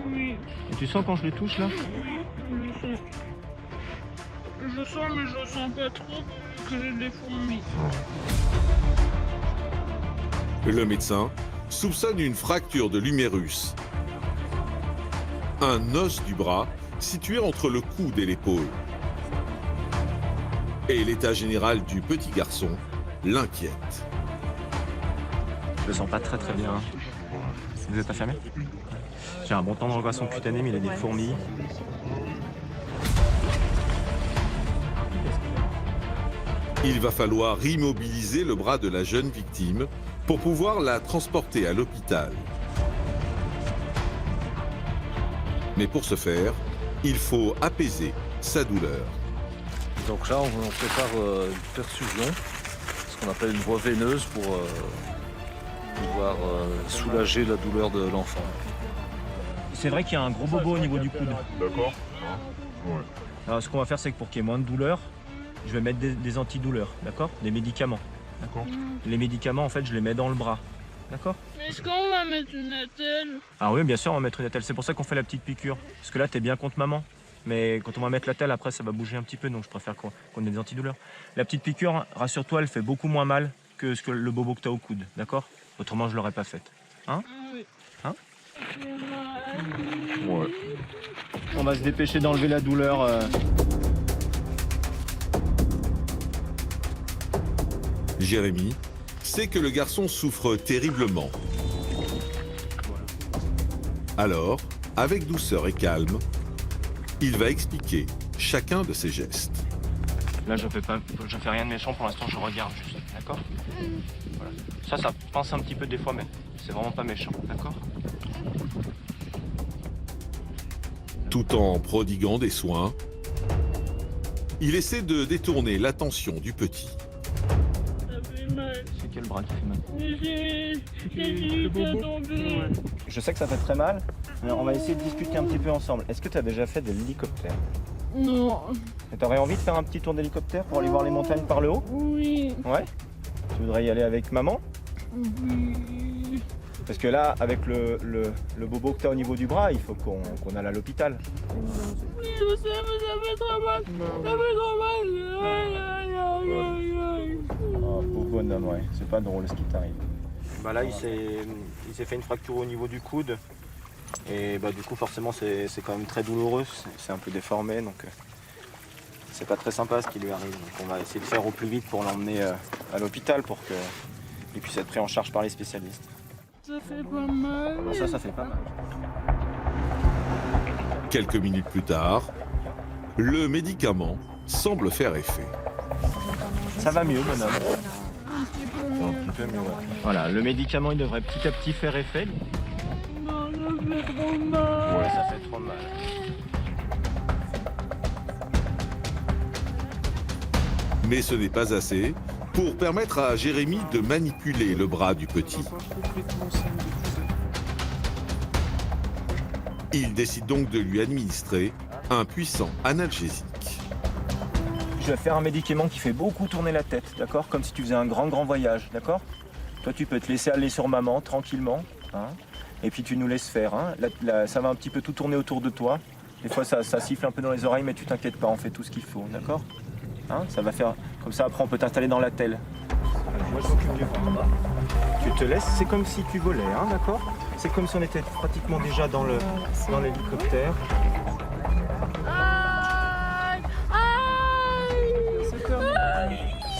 Oui. Et tu sens quand je les touche là? Oui, je sens. Je sens, mais je sens pas trop que j'ai des fourmis. Le médecin soupçonne une fracture de l'humérus, un os du bras situé entre le coude et l'épaule. Et l'état général du petit garçon l'inquiète. Je le sens pas très bien. Vous êtes infirmier? J'ai un bon temps d'angoisse cutanée, mais il a des fourmis. Il va falloir immobiliser le bras de la jeune victime pour pouvoir la transporter à l'hôpital. Mais pour ce faire, il faut apaiser sa douleur. Donc là, on prépare une perfusion, ce qu'on appelle une voie veineuse pour pouvoir soulager la douleur de l'enfant. C'est vrai qu'il y a un gros bobo au niveau du coude. D'accord. Ouais. Alors ce qu'on va faire, c'est que pour qu'il y ait moins de douleur, je vais mettre des antidouleurs, d'accord? Des médicaments. D'accord. Les médicaments, en fait, je les mets dans le bras. D'accord? Mais est-ce qu'on va mettre une attelle? Ah oui, bien sûr, on va mettre une attelle. C'est pour ça qu'on fait la petite piqûre. Parce que là, t'es bien contre maman. Mais quand on va mettre l'attelle, après, ça va bouger un petit peu. Donc, je préfère qu'on ait des antidouleurs. La petite piqûre, rassure-toi, elle fait beaucoup moins mal que le bobo que t'as au coude. D'accord? Autrement, je l'aurais pas faite. Hein? Oui. Hein? Ouais. On va se dépêcher d'enlever la douleur. Jérémy sait que le garçon souffre terriblement. Alors, avec douceur et calme, il va expliquer chacun de ses gestes. Là, je fais rien de méchant pour l'instant, je regarde juste, d'accord? Voilà. Ça pince un petit peu des fois, mais c'est vraiment pas méchant, d'accord? Tout en prodiguant des soins, il essaie de détourner l'attention du petit. C'est quel bras qui fait mal? J'ai tombé. Je sais que ça fait très mal, mais on va essayer de discuter un petit peu ensemble. Est-ce que tu as déjà fait de l'hélicoptère? Non. Tu aurais envie de faire un petit tour d'hélicoptère pour aller voir les montagnes par le haut? Oui. Ouais? Tu voudrais y aller avec maman? Oui. Parce que là, avec le bobo que tu as au niveau du bras, il faut qu'on aille à l'hôpital. Oui, je sais, mais ça fait trop mal. Ça fait trop mal. Aïe, aïe, aïe, aïe, aïe. Oh, pauvre bonhomme, ouais. C'est pas drôle ce qui t'arrive. Bah là, il s'est fait une fracture au niveau du coude. Et bah du coup, forcément, c'est quand même très douloureux. C'est un peu déformé, donc c'est pas très sympa ce qui lui arrive. Donc on va essayer de faire au plus vite pour l'emmener à l'hôpital pour qu'il puisse être pris en charge par les spécialistes. Ça fait pas mal. Bon, ça fait pas mal. Quelques minutes plus tard, le médicament semble faire effet. Ça va mieux, bonhomme. Un petit peu Un mieux. petit peu mieux, ouais. Voilà, le médicament, il devrait petit à petit faire effet. Non, ça fait trop mal. Ouais, ça fait trop mal. Mais ce n'est pas assez pour permettre à Jérémy de manipuler le bras du petit. Il décide donc de lui administrer un puissant analgésique. Je vais faire un médicament qui fait beaucoup tourner la tête, d'accord? Comme si tu faisais un grand voyage, d'accord? Toi, tu peux te laisser aller sur maman, tranquillement. Hein, et puis tu nous laisses faire. Hein. Ça va un petit peu tout tourner autour de toi. Des fois ça siffle un peu dans les oreilles, mais tu t'inquiètes pas, on fait tout ce qu'il faut, d'accord? Hein, ça va faire comme ça, après on peut t'installer dans la telle. Moi je m'occupe du vent. Tu te laisses, c'est comme si tu volais, hein, d'accord? C'est comme si on était pratiquement déjà dans l'hélicoptère.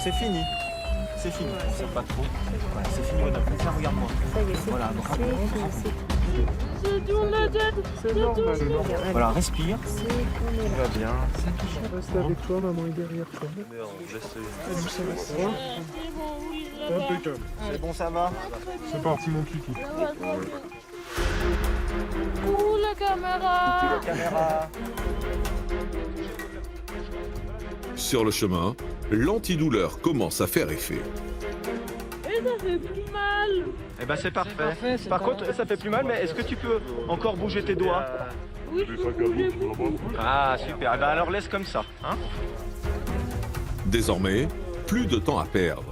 C'est fini. C'est fini. C'est pas trop. Voilà, c'est fini, madame. Tiens, regarde-moi. Ça y est, c'est voilà, C'est normal. Voilà, respire. Tout va bien. Reste avec toi, maman est derrière toi. Impeccable. C'est bon, ça va? C'est parti, mon kiki. Ouh, la caméra! La caméra. Sur le chemin, l'antidouleur commence à faire effet. Et ça fait plus mal! Eh ben c'est parfait. Par contre, ça fait plus mal, mais est-ce que tu peux encore bouger tes doigts? Oui, je peux bouger beaucoup. Ah, super. Eh ben alors laisse comme ça. Hein? Désormais, plus de temps à perdre.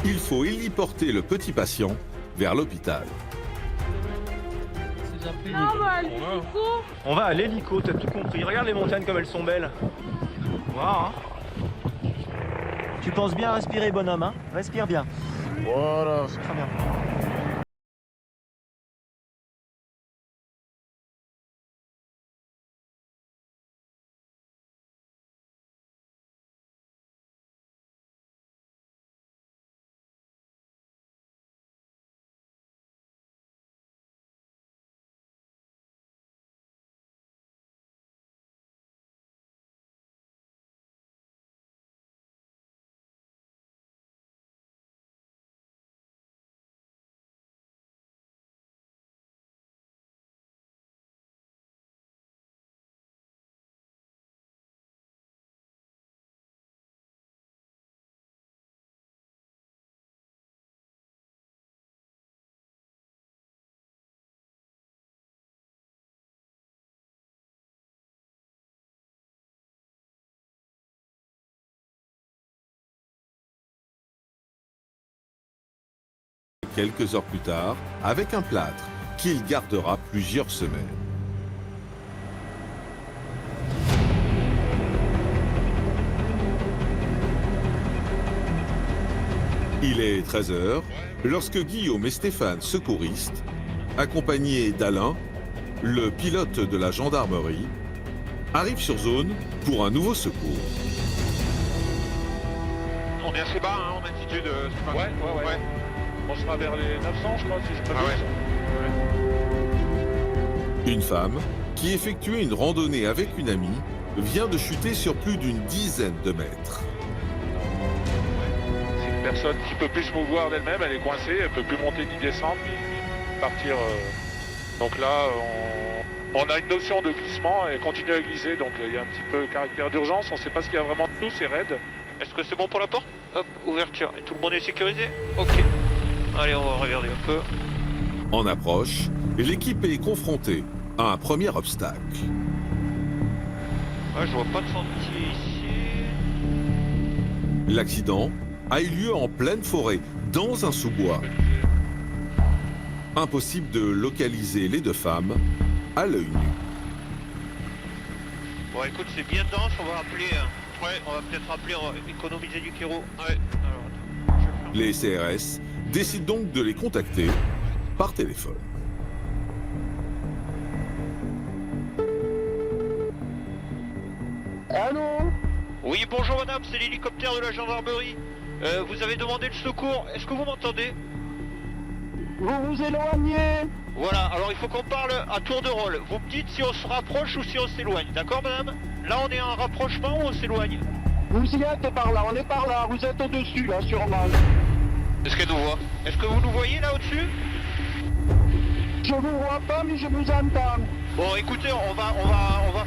Il faut héliporter le petit patient vers l'hôpital. Là, on va à l'hélico. On va à l'hélico, t'as tout compris. Regarde les montagnes comme elles sont belles. Voilà. Hein. Tu penses bien à respirer, bonhomme, hein? Respire bien. Voilà. C'est très bien. Quelques heures plus tard, avec un plâtre qu'il gardera plusieurs semaines. Il est 13h lorsque Guillaume et Stéphane, secouristes, accompagnés d'Alain, le pilote de la gendarmerie, arrivent sur zone pour un nouveau secours. On est assez bas, hein, en altitude. Ouais. On sera vers les 900, je crois, si je peux Une femme, qui effectuait une randonnée avec une amie, vient de chuter sur plus d'une dizaine de mètres. C'est une personne qui peut plus se mouvoir d'elle-même, elle est coincée, elle peut plus monter ni descendre, ni partir. Donc là, on a une notion de glissement et continue à glisser, donc il y a un petit peu caractère d'urgence, on ne sait pas ce qu'il y a vraiment de tout, c'est raide. Est-ce que c'est bon pour la porte? Hop, ouverture. Et tout le monde est sécurisé? Ok. Allez, on va regarder un peu. En approche, l'équipe est confrontée à un premier obstacle. Ouais, je vois pas de sentier ici. L'accident a eu lieu en pleine forêt, dans un sous-bois. Impossible de localiser les deux femmes à l'œil nu. Bon, écoute, c'est bien dense, on va appeler. Ouais, on va peut-être appeler, on va économiser du kéro. Ouais, alors attends. Les CRS décident donc de les contacter par téléphone. Allô? Oui, bonjour madame, c'est l'hélicoptère de la gendarmerie. Vous avez demandé le secours, est-ce que vous m'entendez? Vous vous éloignez. Voilà, alors il faut qu'on parle à tour de rôle. Vous me dites si on se rapproche ou si on s'éloigne, d'accord madame? Là on est en rapprochement ou on s'éloigne? Vous y êtes par là, on est par là, vous êtes au-dessus là, sûrement. Est-ce qu'elle nous voit? Est-ce que vous nous voyez là au-dessus? Je vous vois pas mais je vous entends. Bon écoutez, on va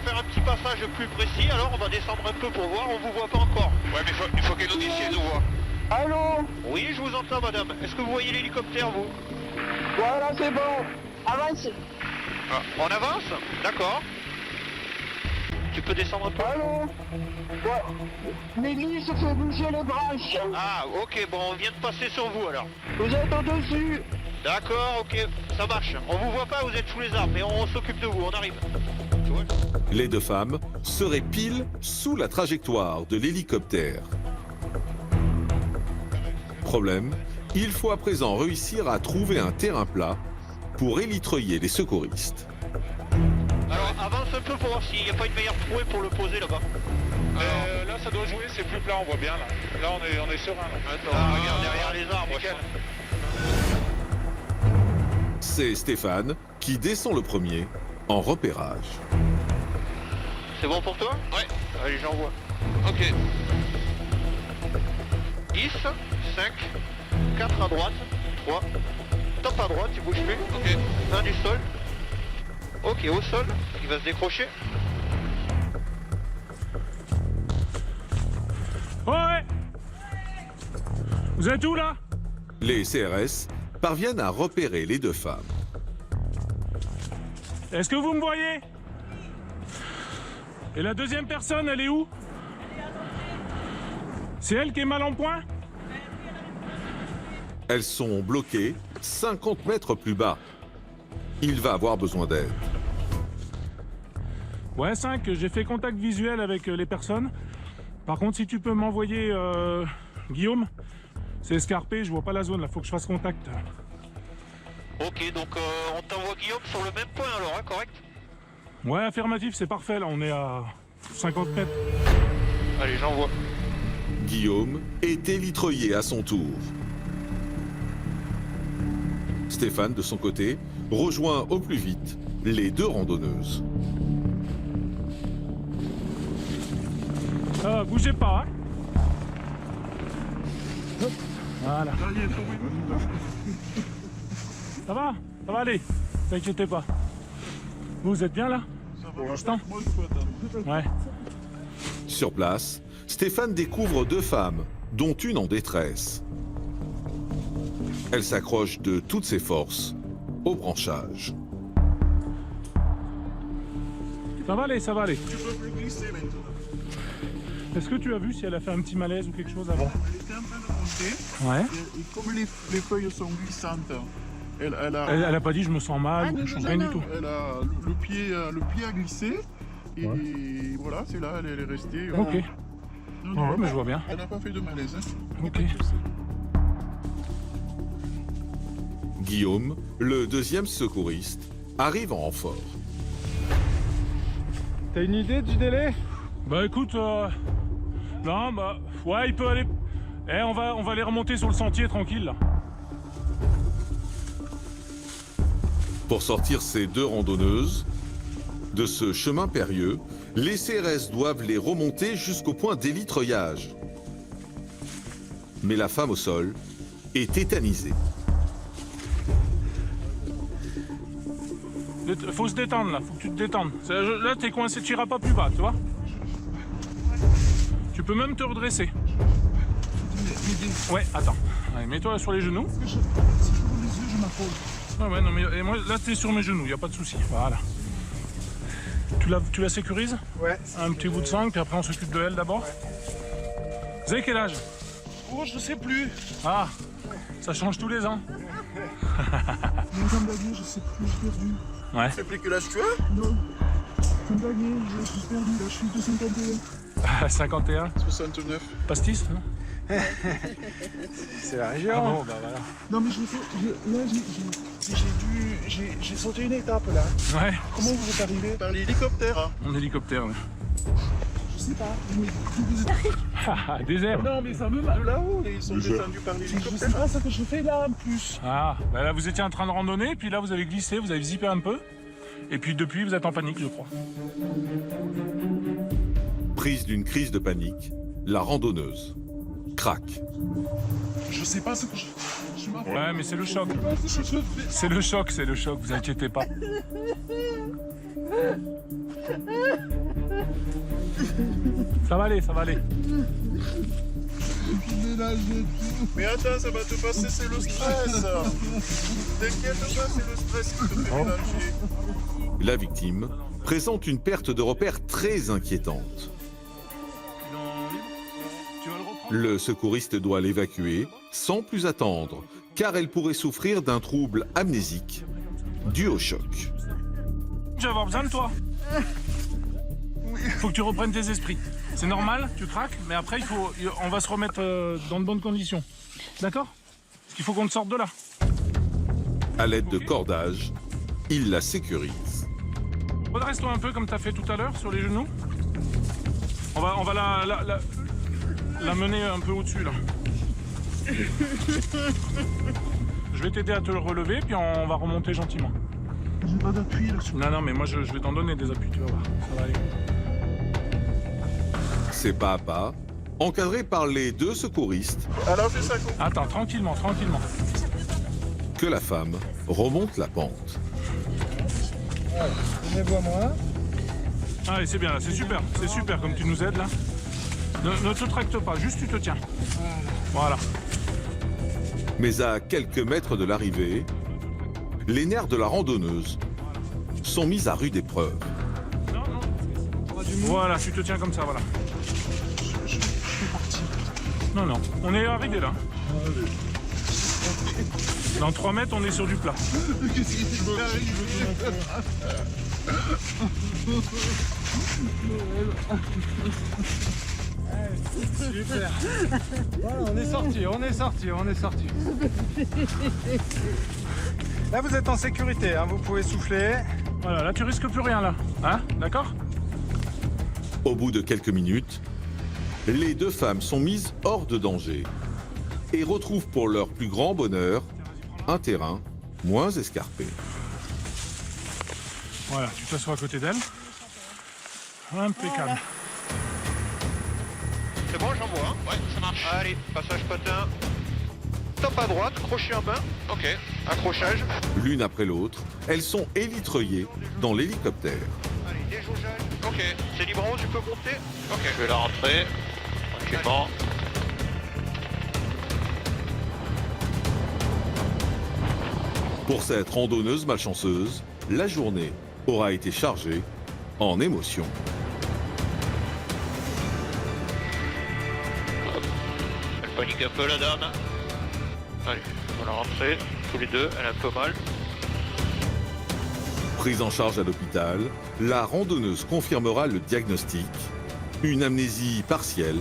faire un petit passage plus précis, alors on va descendre un peu pour voir, on vous voit pas encore. Ouais mais il faut qu'elle nous dise si elle nous voit. Allô? Oui, je vous entends madame. Est-ce que vous voyez l'hélicoptère vous? Voilà, c'est bon. Avance. Ah, on avance? D'accord. Tu peux descendre un peu? Allô? Ouais. L'hélice fait bouger les branches. Ah, ok, bon, on vient de passer sur vous alors. Vous êtes au-dessus. D'accord, ok, ça marche. On vous voit pas, vous êtes sous les arbres, mais on s'occupe de vous, on arrive. Tu vois? Les deux femmes seraient pile sous la trajectoire de l'hélicoptère. Problème, il faut à présent réussir à trouver un terrain plat pour élitreiller les secouristes. Alors avance un peu pour voir s'il n'y a pas une meilleure trouée pour le poser là-bas. Là, ça doit jouer, c'est plus plat, on voit bien là. Là, on est serein. Là. Attends, regarde derrière les arbres. C'est Stéphane qui descend le premier en repérage. C'est bon pour toi? Ouais. Allez, j'envoie. Ok. 10, 5, 4 à droite, 3. Top à droite, il bouge plus. Ok. 1 du sol. Ok, au sol, il va se décrocher. Ouais. Vous êtes où là? Les CRS parviennent à repérer les deux femmes. Est-ce que vous me voyez? Et la deuxième personne, elle est où? C'est elle qui est mal en point? Elles sont bloquées 50 mètres plus bas. Il va avoir besoin d'aide. Ouais, 5, j'ai fait contact visuel avec les personnes. Par contre, si tu peux m'envoyer Guillaume, c'est escarpé, je vois pas la zone, là, faut que je fasse contact. Ok, donc on t'envoie Guillaume sur le même point alors, hein, correct? Ouais, affirmatif, c'est parfait, là, on est à 50 mètres. Allez, j'envoie. Guillaume est élitreillé à son tour. Stéphane, de son côté, rejoint au plus vite les deux randonneuses. Bougez pas, hein. Voilà. Ça va aller, t'inquiétez pas. Vous êtes bien là? Pour l'instant? Ouais. Sur place, Stéphane découvre deux femmes, dont une en détresse. Elle s'accroche de toutes ses forces au branchage. Ça va aller, ça va aller. Tu peux plus glisser maintenant. Est-ce que tu as vu si elle a fait un petit malaise ou quelque chose avant? Elle était en train de monter. Ouais. Et comme les feuilles sont glissantes, elle a pas dit je me sens mal ou rien du tout. Elle a le pied a glissé. Et voilà, c'est là, elle est restée. Ok. Ouais, mais je vois bien. Elle n'a pas fait de malaise. Hein. Ok. Guillaume, le deuxième secouriste, arrive en renfort. T'as une idée du délai? Bah écoute, non, bah ouais, il peut aller. On va aller remonter sur le sentier tranquille là. Pour sortir ces deux randonneuses de ce chemin périlleux, les CRS doivent les remonter jusqu'au point d'élitreillage. Mais la femme au sol est tétanisée. Faut se détendre là, faut que tu te détendes. Là t'es coincé, tu iras pas plus bas, tu vois. Tu peux même te redresser. Ouais, attends. Allez, mets-toi sur les genoux. Si je roule les yeux, je m'affole. Ah ouais, non mais et moi là t'es sur mes genoux, y a pas de souci. Voilà. Tu la sécurises? Ouais. Un petit bout de sang, puis après on s'occupe de elle d'abord. Ouais. Vous avez quel âge? Oh, je sais plus. Ah, ça change tous les ans. Non, sans blaguer, je sais plus, j'ai perdu. Ouais. Tu sais plus quel âge tu as? Non. Sans blaguer, je suis perdu, là, je suis de 51. 51. 69. Pastis, non? C'est la région. Ah bon, bah voilà. Non mais j'ai sauté une étape là. Ouais. Comment vous êtes arrivé? Par l'hélicoptère. En hélicoptère, ouais. Je sais pas. Vous êtes... Désert. Non mais ça me va. De là-haut, ils sont descendus par l'hélicoptère. Je sais pas ce que je fais là en plus. Ah, bah là vous étiez en train de randonner, puis là vous avez glissé, vous avez zippé un peu. Et puis depuis vous êtes en panique, je crois. Prise d'une crise de panique, la randonneuse craque. Je sais pas ce que je m'en fous. Ouais, mais c'est le choc. C'est le choc, vous inquiétez pas. Ça va aller, ça va aller. Mais attends, ça va te passer, c'est le stress. T'inquiète pas, c'est le stress qui te fait mélanger. La victime présente une perte de repère très inquiétante. Le secouriste doit l'évacuer sans plus attendre, car elle pourrait souffrir d'un trouble amnésique dû au choc. Je vais avoir besoin de toi. Faut que tu reprennes tes esprits. C'est normal, tu craques, mais après on va se remettre dans de bonnes conditions. D'accord? Parce qu'il faut qu'on te sorte de là. À l'aide de cordages, il la sécurise. Redresse-toi un peu comme tu as fait tout à l'heure sur les genoux. On va la mener un peu au-dessus là. Je vais t'aider à te relever, puis on va remonter gentiment. J'ai pas d'appui là-dessus. Non, mais moi je vais t'en donner des appuis, tu vas voir. Ça va aller. C'est pas à pas, encadré par les 2 secouristes. Alors fais ça. Attends, tranquillement. Que la femme remonte la pente. Tenez-vous à moi. Allez, c'est bien là, c'est super comme tu nous aides là. Ne te tracte pas, juste tu te tiens. Voilà. Mais à quelques mètres de l'arrivée, les nerfs de la randonneuse sont mis à rude épreuve. Voilà, tu te tiens comme ça, voilà. Je suis parti. Non, on est arrivé là. Dans 3 mètres, on est sur du plat. Qu'est-ce qui t'arrive? Super. Voilà, on est sorti. Là, vous êtes en sécurité, hein, vous pouvez souffler. Voilà, là tu risques plus rien là, hein, d'accord? Au bout de quelques minutes, les 2 femmes sont mises hors de danger et retrouvent pour leur plus grand bonheur un terrain moins escarpé. Voilà, tu t'assois à côté d'elle. Impeccable. C'est bon, j'envoie. Ouais, ça marche. Allez, passage patin. Top à droite, crochet en main. Ok, accrochage. L'une après l'autre, elles sont élitreillées dans l'hélicoptère. Allez, déjaugeage. Ok, c'est libre, tu peux monter. Ok. Je vais la rentrer. Tranquillement. Pour cette randonneuse malchanceuse, la journée aura été chargée en émotions. Elle panique un peu la dame. Allez, on va la rentrer. Tous les 2, elle a un peu mal. Prise en charge à l'hôpital, la randonneuse confirmera le diagnostic, une amnésie partielle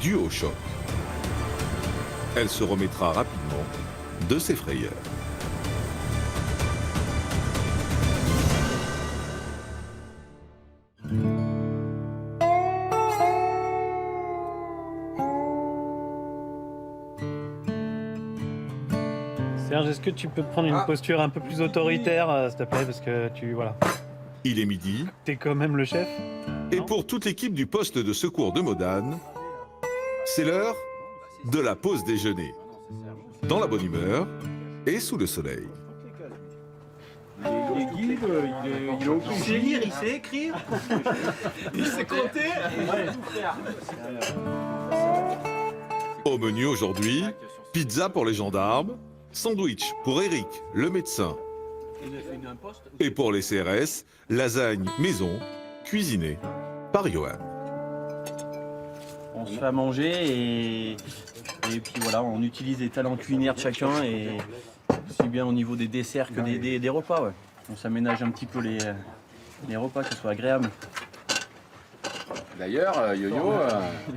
due au choc. Elle se remettra rapidement de ses frayeurs. Serge, est-ce que tu peux prendre une posture un peu plus autoritaire, s'il te plaît, parce que voilà. Il est midi. T'es quand même le chef. Et pour toute l'équipe du poste de secours de Modane, c'est l'heure de la pause déjeuner. Dans la bonne humeur et sous le soleil. Les guides, il est au plus. Il sait lire, il sait écrire. Il sait compter. Au menu aujourd'hui, pizza pour les gendarmes, sandwich pour Eric, le médecin. Et pour les CRS, lasagne maison, cuisinée par Johan. On se fait à manger et puis voilà, on utilise les talents culinaires de chacun, et aussi bien au niveau des desserts que des repas. Ouais. On s'aménage un petit peu les repas, que ce soit agréable. D'ailleurs, Yo-Yo,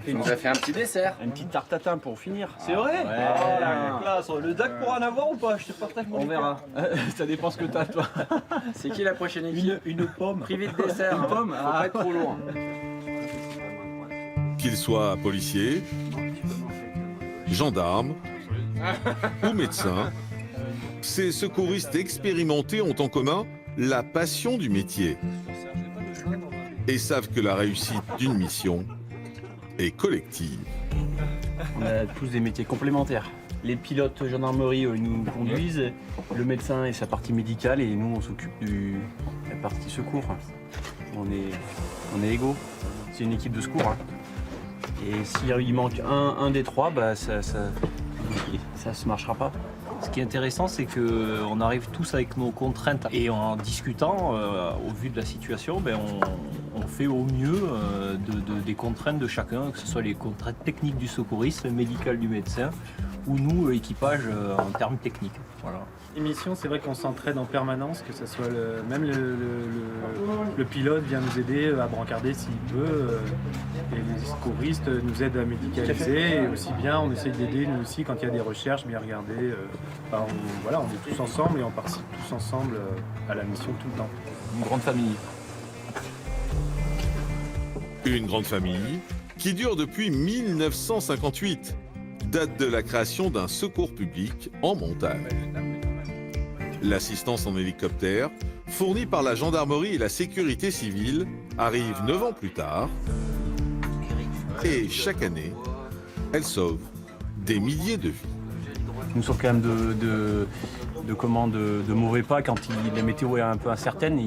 il nous a fait un petit dessert. Une petite tarte tatin pour finir. C'est vrai? Ouais. La classe. Le DAC pour en avoir ou pas? Je te partage mon. On verra. Ça dépend ce que t'as, toi. C'est qui la prochaine équipe? Une pomme. Privé de dessert. Une pomme. Faut pas être trop loin. Qu'ils soient policiers, gendarmes ou médecins, ces secouristes expérimentés ont en commun la passion du métier et savent que la réussite d'une mission est collective. On a tous des métiers complémentaires. Les pilotes gendarmerie, ils nous conduisent, le médecin et sa partie médicale, et nous on s'occupe de la partie secours. On est égaux, c'est une équipe de secours. Hein. Et s'il manque un des trois, bah, ça se marchera pas. Ce qui est intéressant, c'est qu'on arrive tous avec nos contraintes, et en discutant, au vu de la situation, ben, on fait au mieux des contraintes de chacun, que ce soit les contraintes techniques du secouriste, médicales du médecin ou nous, équipage, en termes techniques. Voilà. L'émission, c'est vrai qu'on s'entraide en permanence, que ce soit même le pilote vient nous aider à brancarder s'il peut, et les secouristes nous aident à médicaliser, et aussi bien on essaye d'aider nous aussi quand il y a des recherches, bien regarder. On est tous ensemble et on participe tous ensemble à la mission tout le temps. Une grande famille. Une grande famille qui dure depuis 1958, date de la création d'un secours public en montagne. L'assistance en hélicoptère, fournie par la gendarmerie et la sécurité civile, arrive 9 ans plus tard. Et chaque année, elle sauve des milliers de vies. Nous sommes quand même de mauvais pas quand la météo est un peu incertaine.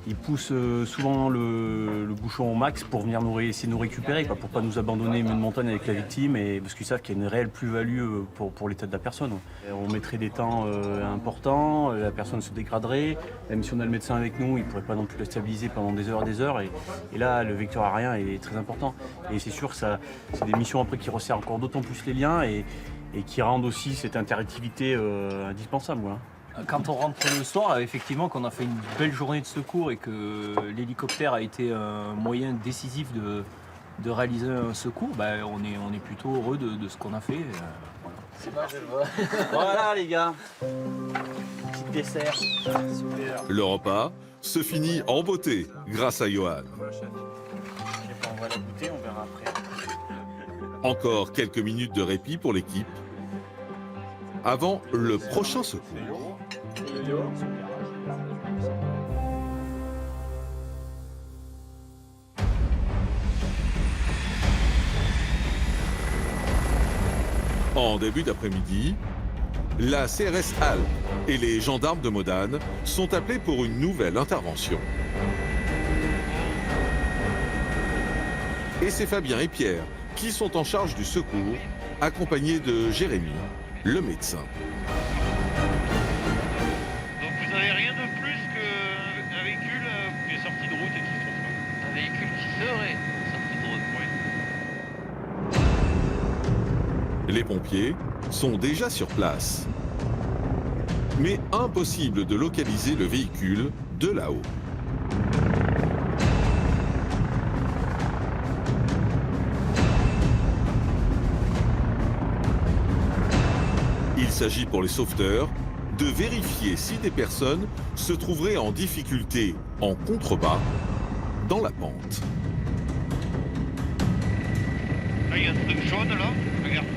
Ils poussent souvent le bouchon au max pour venir essayer de nous récupérer, pour ne pas nous abandonner une montagne avec la victime, et parce qu'ils savent qu'il y a une réelle plus-value pour l'état de la personne. On mettrait des temps importants, la personne se dégraderait, même si on a le médecin avec nous, il ne pourrait pas non plus la stabiliser pendant des heures, et là le vecteur aérien est très important. Et c'est sûr que c'est des missions après qui resserrent encore d'autant plus les liens et qui rendent aussi cette interactivité indispensable. Voilà. Quand on rentre le soir, effectivement, qu'on a fait une belle journée de secours et que l'hélicoptère a été un moyen décisif de réaliser un secours, on est plutôt heureux de ce qu'on a fait. C'est bon, je le vois. Voilà les gars. Petit dessert. Super. Le repas se finit en beauté grâce à Johan. On va la goûter, on verra après. Encore quelques minutes de répit pour l'équipe avant le prochain secours. En début d'après-midi, la CRS Alpes et les gendarmes de Modane sont appelés pour une nouvelle intervention. Et c'est Fabien et Pierre qui sont en charge du secours, accompagnés de Jérémy, le médecin. Donc vous n'avez rien de plus qu'un véhicule qui est sorti de route et qui se trouve là. Un véhicule qui serait sorti de route, oui. Les pompiers sont déjà sur place. Mais impossible de localiser le véhicule de là-haut. Il s'agit pour les sauveteurs de vérifier si des personnes se trouveraient en difficulté en contrebas dans la pente. Là, il y a un truc jaune, là. Regarde.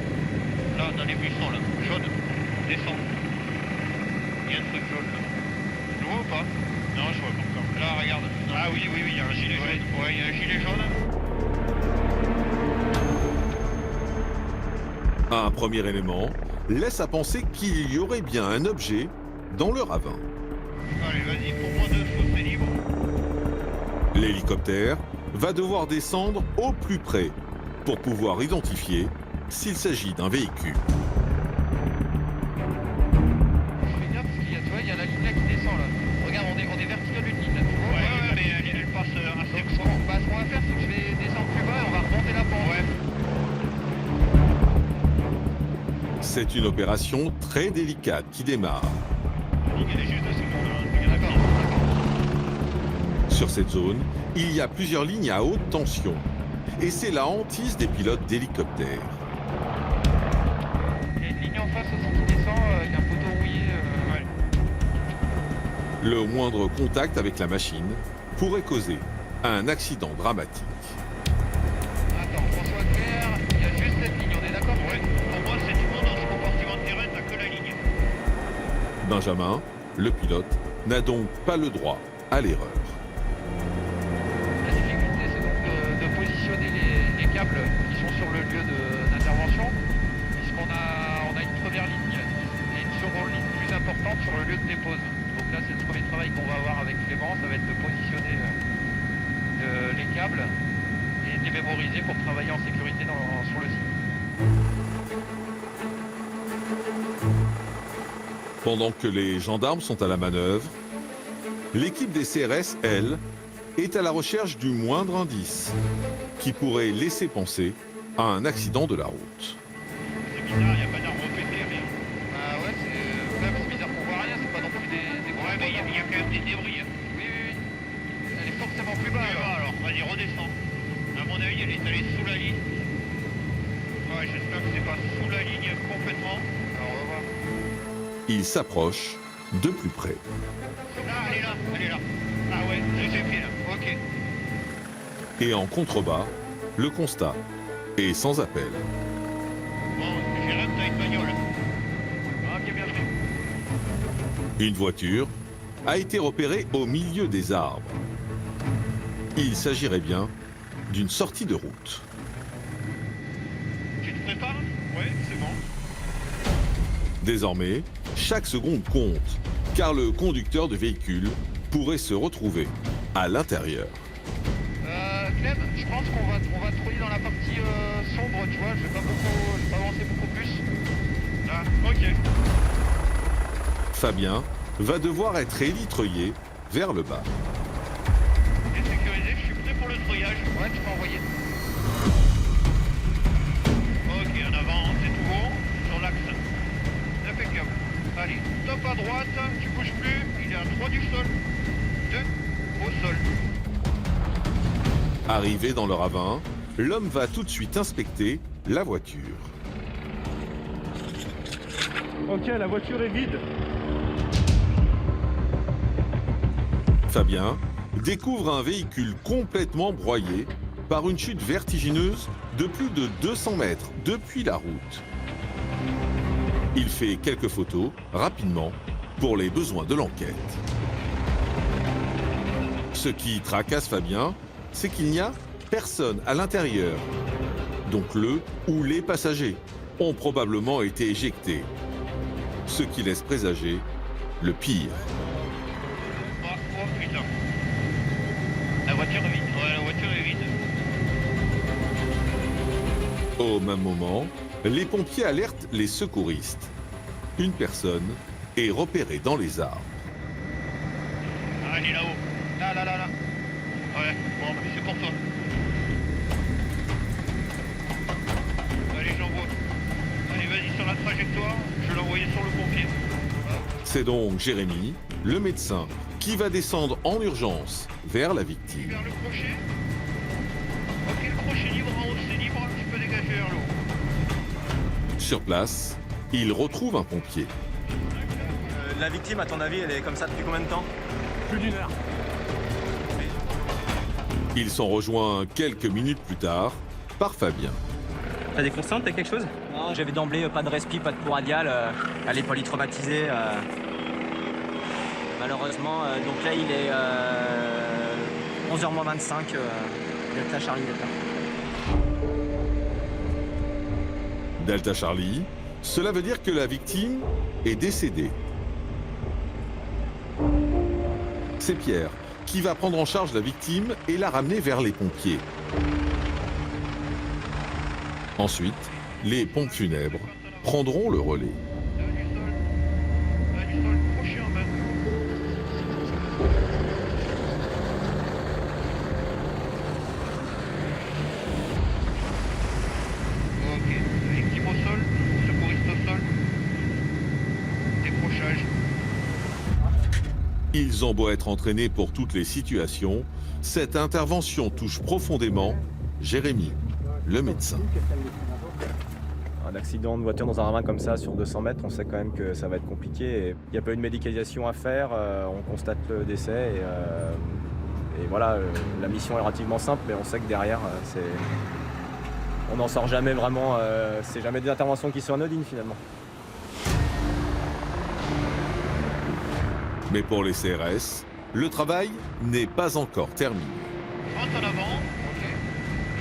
Là, dans les buissons, là. Jaune. Descend. Il y a un truc jaune, là. Tu le vois ou pas? Non, je vois pas encore. Là, regarde. Ah oui, il y a un gilet jaune. Ouais, il y a un gilet jaune. Un premier élément laisse à penser qu'il y aurait bien un objet dans le ravin. Allez, vas-y, pour moi 2 choses, c'est libre. L'hélicoptère va devoir descendre au plus près pour pouvoir identifier s'il s'agit d'un véhicule. Fais gaffe parce qu'il y a, tu vois, il y a la ligne là qui descend là. Regarde, on est vertical d'une ligne là. Tu vois, Ouais, mais elle passe assez donc, ce qu'on va faire, c'est que je vais descendre plus bas et on va remonter la pente. Ouais. C'est une opération très délicate qui démarre. Il y a juste 2 secondes. D'accord. Sur cette zone, il y a plusieurs lignes à haute tension. Et c'est la hantise des pilotes d'hélicoptères. Il y a une ligne en face aussi qui descend avec un poteau rouillé. Ouais. Le moindre contact avec la machine pourrait causer un accident dramatique. Attends, qu'on soit clair, il y a juste cette ligne, on est d'accord? Ouais. Pour moi, c'est tout le monde dans ce compartiment de terrain, t'as que la ligne. Benjamin, le pilote, n'a donc pas le droit à l'erreur. La difficulté, c'est donc de positionner les câbles qui sont sur le lieu d'intervention, puisqu'on a une première ligne et une seconde ligne plus importante sur le lieu de dépose. Donc là, c'est le premier travail qu'on va avoir avec Clément, ça va être de positionner les câbles et de les mémoriser pour travailler en sécurité sur le site. Pendant que les gendarmes sont à la manœuvre, l'équipe des CRS, elle, est à la recherche du moindre indice qui pourrait laisser penser à un accident de la route. C'est bizarre. des débris. Hein. Oui, oui, oui. Elle est forcément plus bas. Alors, vas-y, redescends. À mon avis, elle est allée sous la ligne. Ouais, j'espère que c'est pas sous la ligne complètement. Alors, on va voir. Il s'approche de plus près. Ah, elle est là, elle est là. Ah ouais, j'ai fait là. Ok. Et en contrebas, le constat est sans appel. Bon, Jérém, t'as une bagnole. Ah, ok, bien fait. Une voiture a été repérée au milieu des arbres. Il s'agirait bien d'une sortie de route. Tu te prépares? Ouais, c'est bon. Désormais, chaque seconde compte, car le conducteur de véhicule pourrait se retrouver à l'intérieur. Clem, je pense qu'on va trouver dans la partie sombre, tu vois, je vais pas avancer beaucoup plus. Là, ok. Fabien va devoir être élitreuillé vers le bas. Et sécurisé, je suis prêt pour le treuillage. Ouais, tu peux envoyer. Ok, en avant, c'est tout bon. Sur l'axe. Impeccable. Allez, top à droite, tu bouges plus, il est à 3 du sol. 2 au sol. Arrivé dans le ravin, l'homme va tout de suite inspecter la voiture. Ok, la voiture est vide. Fabien découvre un véhicule complètement broyé par une chute vertigineuse de plus de 200 mètres depuis la route. Il fait quelques photos rapidement pour les besoins de l'enquête. Ce qui tracasse Fabien, c'est qu'il n'y a personne à l'intérieur. Donc le ou les passagers ont probablement été éjectés. Ce qui laisse présager le pire. Oh putain. La voiture est vide. Ouais, la voiture est vide. Au même moment, les pompiers alertent les secouristes. Une personne est repérée dans les arbres. Ah, elle est là-haut. Là. Ouais, bon, c'est pour toi. Allez, j'envoie. Allez, vas-y sur la trajectoire. Je vais l'envoyer sur le pompier. C'est donc Jérémy, le médecin, qui va descendre en urgence vers la victime. Vers le crochet. Ok, le crochet libre en haut, c'est libre. Tu peux dégager vers le haut. Sur place, il retrouve un pompier. La victime, à ton avis, elle est comme ça depuis combien de temps? Plus d'1 heure. Ils sont rejoints quelques minutes plus tard par Fabien. T'as des constantes, t'as quelque chose? Non, j'avais d'emblée pas de respi, pas de peau radiale. Elle est polytraumatisée. Malheureusement, donc là il est 11h moins 25, Delta Charlie Delta. Delta Charlie, cela veut dire que la victime est décédée. C'est Pierre qui va prendre en charge la victime et la ramener vers les pompiers. Ensuite, les pompes funèbres prendront le relais. Ok, victime au sol, secouriste au sol. Décrochage. Ils ont beau être entraînés pour toutes les situations, cette intervention touche profondément Jérémy, le médecin. Un accident de voiture dans un ravin comme ça sur 200 mètres, on sait quand même que ça va être compliqué. Il n'y a pas eu de médicalisation à faire, on constate le décès et voilà, la mission est relativement simple, mais on sait que derrière, on n'en sort jamais vraiment, c'est jamais des interventions qui sont anodines finalement. Mais pour les CRS, le travail n'est pas encore terminé. Rentre en avant, ok.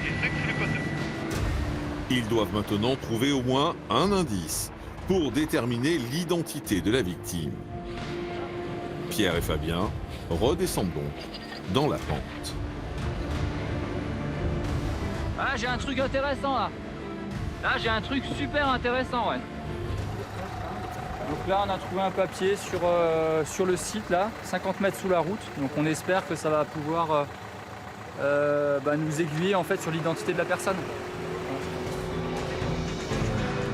Il est sec, je l'ai passé. Ils doivent maintenant trouver au moins un indice pour déterminer l'identité de la victime. Pierre et Fabien redescendent donc dans la pente. Ah, j'ai un truc intéressant là. Là, j'ai un truc super intéressant, ouais. Donc là, on a trouvé un papier sur le site, là, 50 mètres sous la route. Donc on espère que ça va pouvoir nous aiguiller en fait sur l'identité de la personne.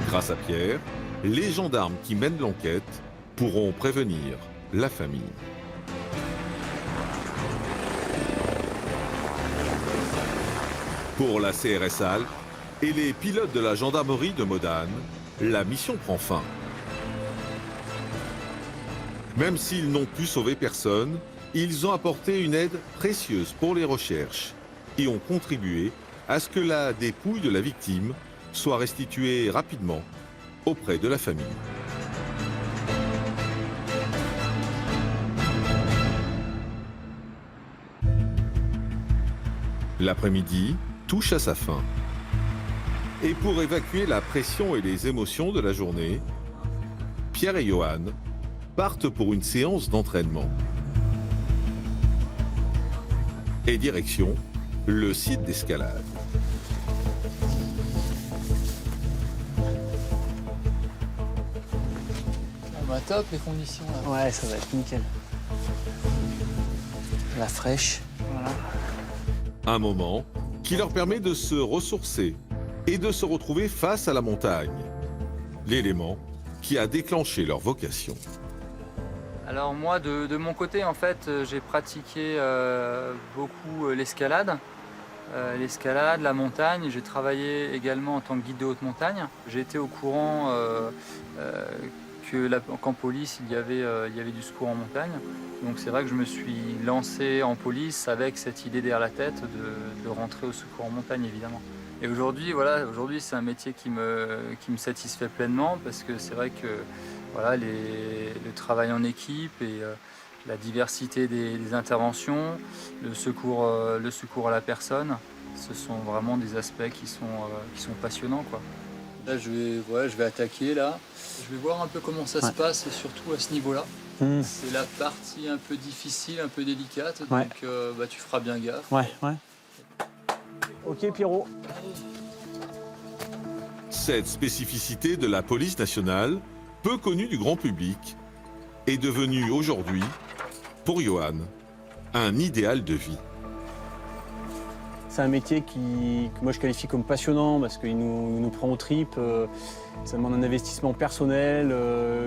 Grâce à Pierre, les gendarmes qui mènent l'enquête pourront prévenir la famille. Pour la CRS Alpes et les pilotes de la gendarmerie de Modane, la mission prend fin. Même s'ils n'ont pu sauver personne, ils ont apporté une aide précieuse pour les recherches et ont contribué à ce que la dépouille de la victime soit restituée rapidement auprès de la famille. L'après-midi touche à sa fin. Et pour évacuer la pression et les émotions de la journée, Pierre et Johan partent pour une séance d'entraînement. Et direction le site d'escalade. Bah top les conditions là. Ouais, ça va être nickel. La fraîche. Voilà. Un moment qui leur permet de se ressourcer et de se retrouver face à la montagne. L'élément qui a déclenché leur vocation. Alors moi, de mon côté, en fait, j'ai pratiqué beaucoup l'escalade. La montagne. J'ai travaillé également en tant que guide de haute montagne. J'ai été au courant qu'en police, il y avait du secours en montagne. Donc c'est vrai que je me suis lancé en police avec cette idée derrière la tête de rentrer au secours en montagne, évidemment. Et aujourd'hui, c'est un métier qui me satisfait pleinement parce que c'est vrai que voilà, le travail en équipe et la diversité des interventions, le secours à la personne, ce sont vraiment des aspects qui sont passionnants, quoi. Là, je vais attaquer, là. Je vais voir un peu comment ça se passe, surtout à ce niveau-là. C'est la partie un peu difficile, un peu délicate, donc tu feras bien gaffe. Ouais. Ok, Pierrot. Cette spécificité de la police nationale, peu connue du grand public, est devenue aujourd'hui, pour Johan, un idéal de vie. C'est un métier que moi je qualifie comme passionnant parce qu'il nous prend aux tripes. Ça demande un investissement personnel,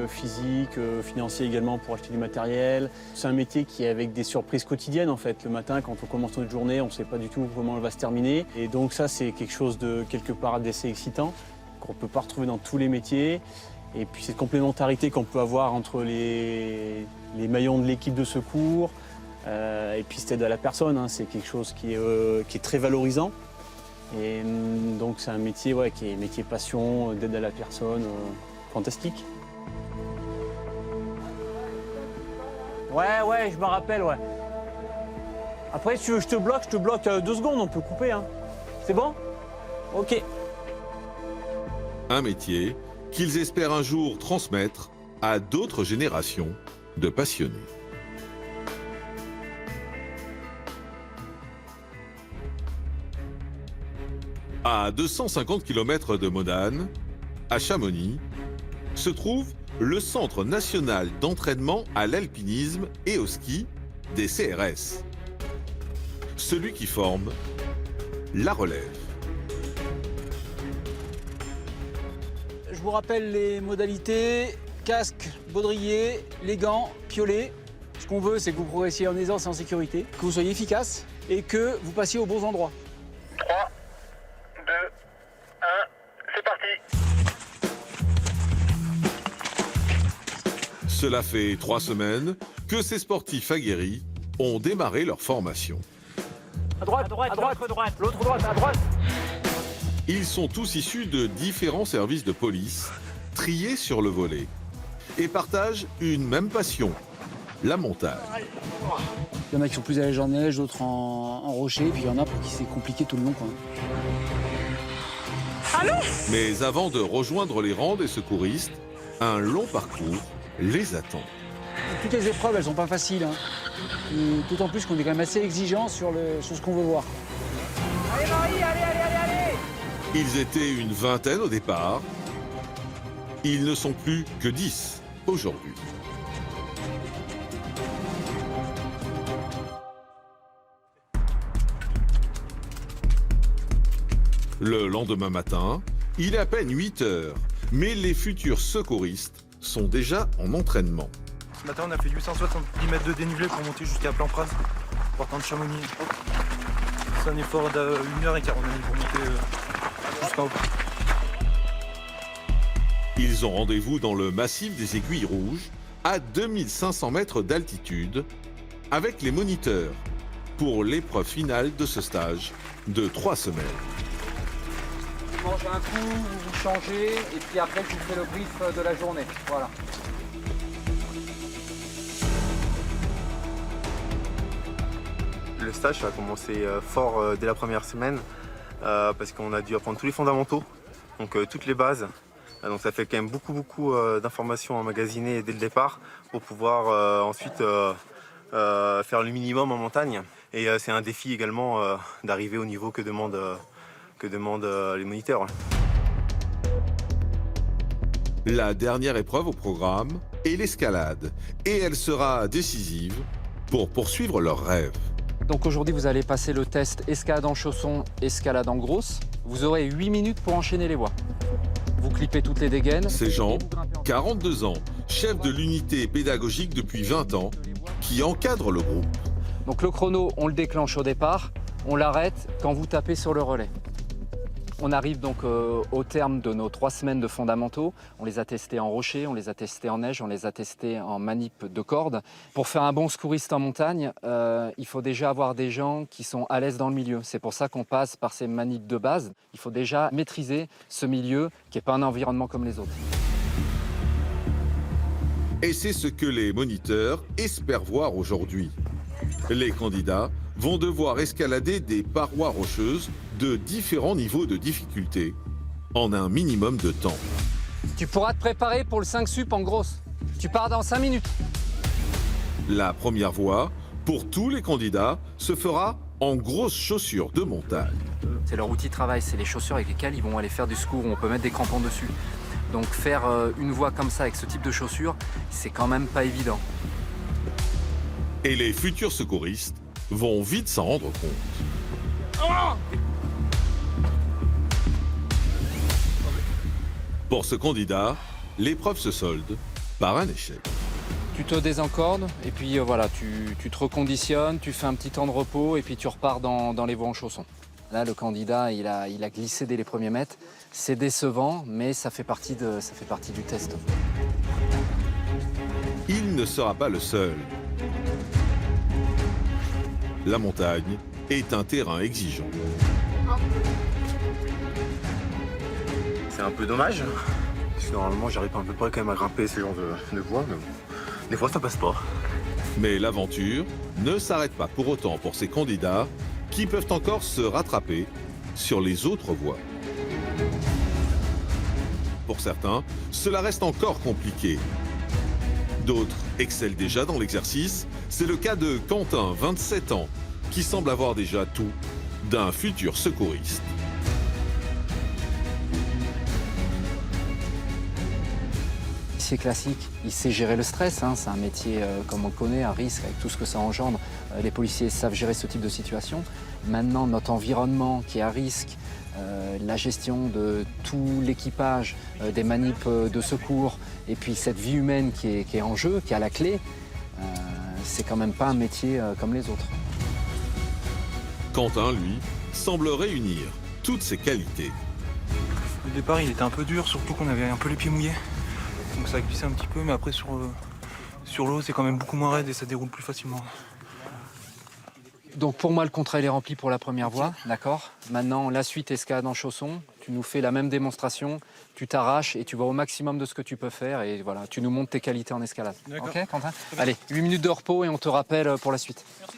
physique, financier également pour acheter du matériel. C'est un métier qui est avec des surprises quotidiennes en fait. Le matin, quand on commence notre journée, on ne sait pas du tout comment elle va se terminer. Et donc ça, c'est quelque chose de quelque part d'assez excitant qu'on ne peut pas retrouver dans tous les métiers. Et puis cette complémentarité qu'on peut avoir entre les maillons de l'équipe de secours, et puis cette aide à la personne, hein, c'est quelque chose qui est très valorisant. Et donc c'est un métier qui est métier passion, d'aide à la personne, fantastique. Ouais, je me rappelle, ouais. Après, si tu veux, je te bloque 2 secondes, on peut couper, hein. C'est bon? Ok. Un métier qu'ils espèrent un jour transmettre à d'autres générations de passionnés. À 250 km de Modane, à Chamonix, se trouve le Centre national d'entraînement à l'alpinisme et au ski des CRS. Celui qui forme la relève. Je vous rappelle les modalités, casque, baudrier, les gants, piolet. Ce qu'on veut, c'est que vous progressiez en aisance et en sécurité, que vous soyez efficace et que vous passiez aux bons endroits. 3, 2, 1, c'est parti. Cela fait 3 semaines que ces sportifs aguerris ont démarré leur formation. À droite, l'autre droite, à droite. Ils sont tous issus de différents services de police, triés sur le volet, et partagent une même passion, la montagne. Il y en a qui sont plus à l'aise en neige, d'autres en rocher, puis il y en a pour qui c'est compliqué tout le long, quoi. Allô ? Mais avant de rejoindre les rangs des secouristes, un long parcours les attend. Toutes les épreuves, elles sont pas faciles, hein. D'autant plus qu'on est quand même assez exigeant sur ce qu'on veut voir. Allez Marie, allez. Ils étaient une vingtaine au départ. Ils ne sont plus que 10 aujourd'hui. Le lendemain matin, il est à peine 8 heures, mais les futurs secouristes sont déjà en entraînement. Ce matin, on a fait 870 mètres de dénivelé pour monter jusqu'à Plan Praz, portant de Chamonix. C'est un effort d'1h15, on a mis pour monter jusqu'en haut. Ils ont rendez-vous dans le massif des Aiguilles Rouges, à 2500 mètres d'altitude, avec les moniteurs, pour l'épreuve finale de ce stage de 3 semaines. Vous mangez un coup, vous vous changez, et puis après je vous fais le brief de la journée. Voilà. Le stage a commencé fort dès la première semaine parce qu'on a dû apprendre tous les fondamentaux, donc toutes les bases. Donc ça fait quand même beaucoup d'informations emmagasinées dès le départ pour pouvoir ensuite faire le minimum en montagne. Et c'est un défi également d'arriver au niveau que demandent les moniteurs. La dernière épreuve au programme est l'escalade, et elle sera décisive pour poursuivre leurs rêves. Donc aujourd'hui, vous allez passer le test escalade en chaussons, escalade en grosse. Vous aurez 8 minutes pour enchaîner les voies. Vous clippez toutes les dégaines. C'est Jean, 42 ans, chef de l'unité pédagogique depuis 20 ans, qui encadre le groupe. Donc le chrono, on le déclenche au départ, on l'arrête quand vous tapez sur le relais. On arrive donc au terme de nos 3 semaines de fondamentaux. On les a testés en rocher, on les a testés en neige, on les a testés en manip de corde. Pour faire un bon secouriste en montagne, il faut déjà avoir des gens qui sont à l'aise dans le milieu. C'est pour ça qu'on passe par ces manips de base. Il faut déjà maîtriser ce milieu qui n'est pas un environnement comme les autres. Et c'est ce que les moniteurs espèrent voir aujourd'hui. Les candidats vont devoir escalader des parois rocheuses de différents niveaux de difficulté en un minimum de temps. Tu pourras te préparer pour le 5 sup en grosse. Tu pars dans 5 minutes. La première voie, pour tous les candidats, se fera en grosses chaussures de montagne. C'est leur outil de travail, c'est les chaussures avec lesquelles ils vont aller faire du secours, où on peut mettre des crampons dessus. Donc faire une voie comme ça avec ce type de chaussures, c'est quand même pas évident. Et les futurs secouristes vont vite s'en rendre compte. Pour ce candidat, l'épreuve se solde par un échec. Tu te désencordes et puis voilà, tu te reconditionnes, tu fais un petit temps de repos et puis tu repars dans les voies en chaussons. Là, le candidat, il a glissé dès les premiers mètres. C'est décevant, mais ça fait partie du test. Il ne sera pas le seul. La montagne est un terrain exigeant. C'est un peu dommage, parce que normalement j'arrive à peu près quand même à grimper ce genre de voies, mais bon, des fois ça passe pas. Mais l'aventure ne s'arrête pas pour autant pour ces candidats qui peuvent encore se rattraper sur les autres voies. Pour certains, cela reste encore compliqué. D'autres excellent déjà dans l'exercice. C'est le cas de Quentin, 27 ans, qui semble avoir déjà tout d'un futur secouriste. C'est classique, il sait gérer le stress, hein. C'est un métier comme on le connaît, à risque, avec tout ce que ça engendre. Les policiers savent gérer ce type de situation. Maintenant, notre environnement qui est à risque, la gestion de tout l'équipage, des manips de secours, et puis cette vie humaine qui est en jeu, qui est à la clé, c'est quand même pas un métier comme les autres. Quentin, lui, semble réunir toutes ses qualités. Au départ, il était un peu dur, surtout qu'on avait un peu les pieds mouillés. Donc ça a glissé un petit peu, mais après sur l'eau, c'est quand même beaucoup moins raide et ça déroule plus facilement. Donc pour moi, le contrat il est rempli pour la première voie, d'accord. Maintenant, la suite escalade en chaussons, tu nous fais la même démonstration, tu t'arraches et tu vas au maximum de ce que tu peux faire et voilà, tu nous montres tes qualités en escalade. Ok, Quentin ? Allez, 8 minutes de repos et on te rappelle pour la suite. Merci.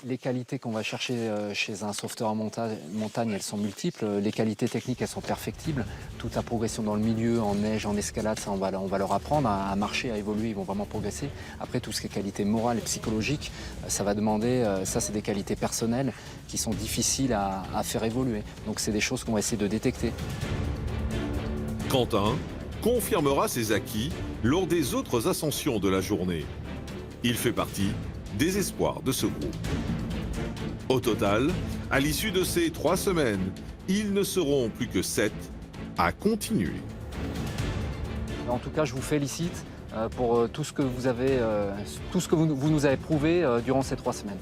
Les qualités qu'on va chercher chez un sauveteur en montagne, elles sont multiples. Les qualités techniques, elles sont perfectibles. Toute la progression dans le milieu, en neige, en escalade, ça, on va leur apprendre à marcher, à évoluer. Ils vont vraiment progresser. Après, tout ce qui est qualité morale et psychologique, ça va demander... Ça, c'est des qualités personnelles qui sont difficiles à faire évoluer. Donc, c'est des choses qu'on va essayer de détecter. Quentin confirmera ses acquis lors des autres ascensions de la journée. Il fait partie des espoirs de ce groupe. Au total, à l'issue de ces 3 semaines, ils ne seront plus que 7 à continuer. En tout cas, je vous félicite pour tout ce que vous nous avez prouvé durant ces 3 semaines.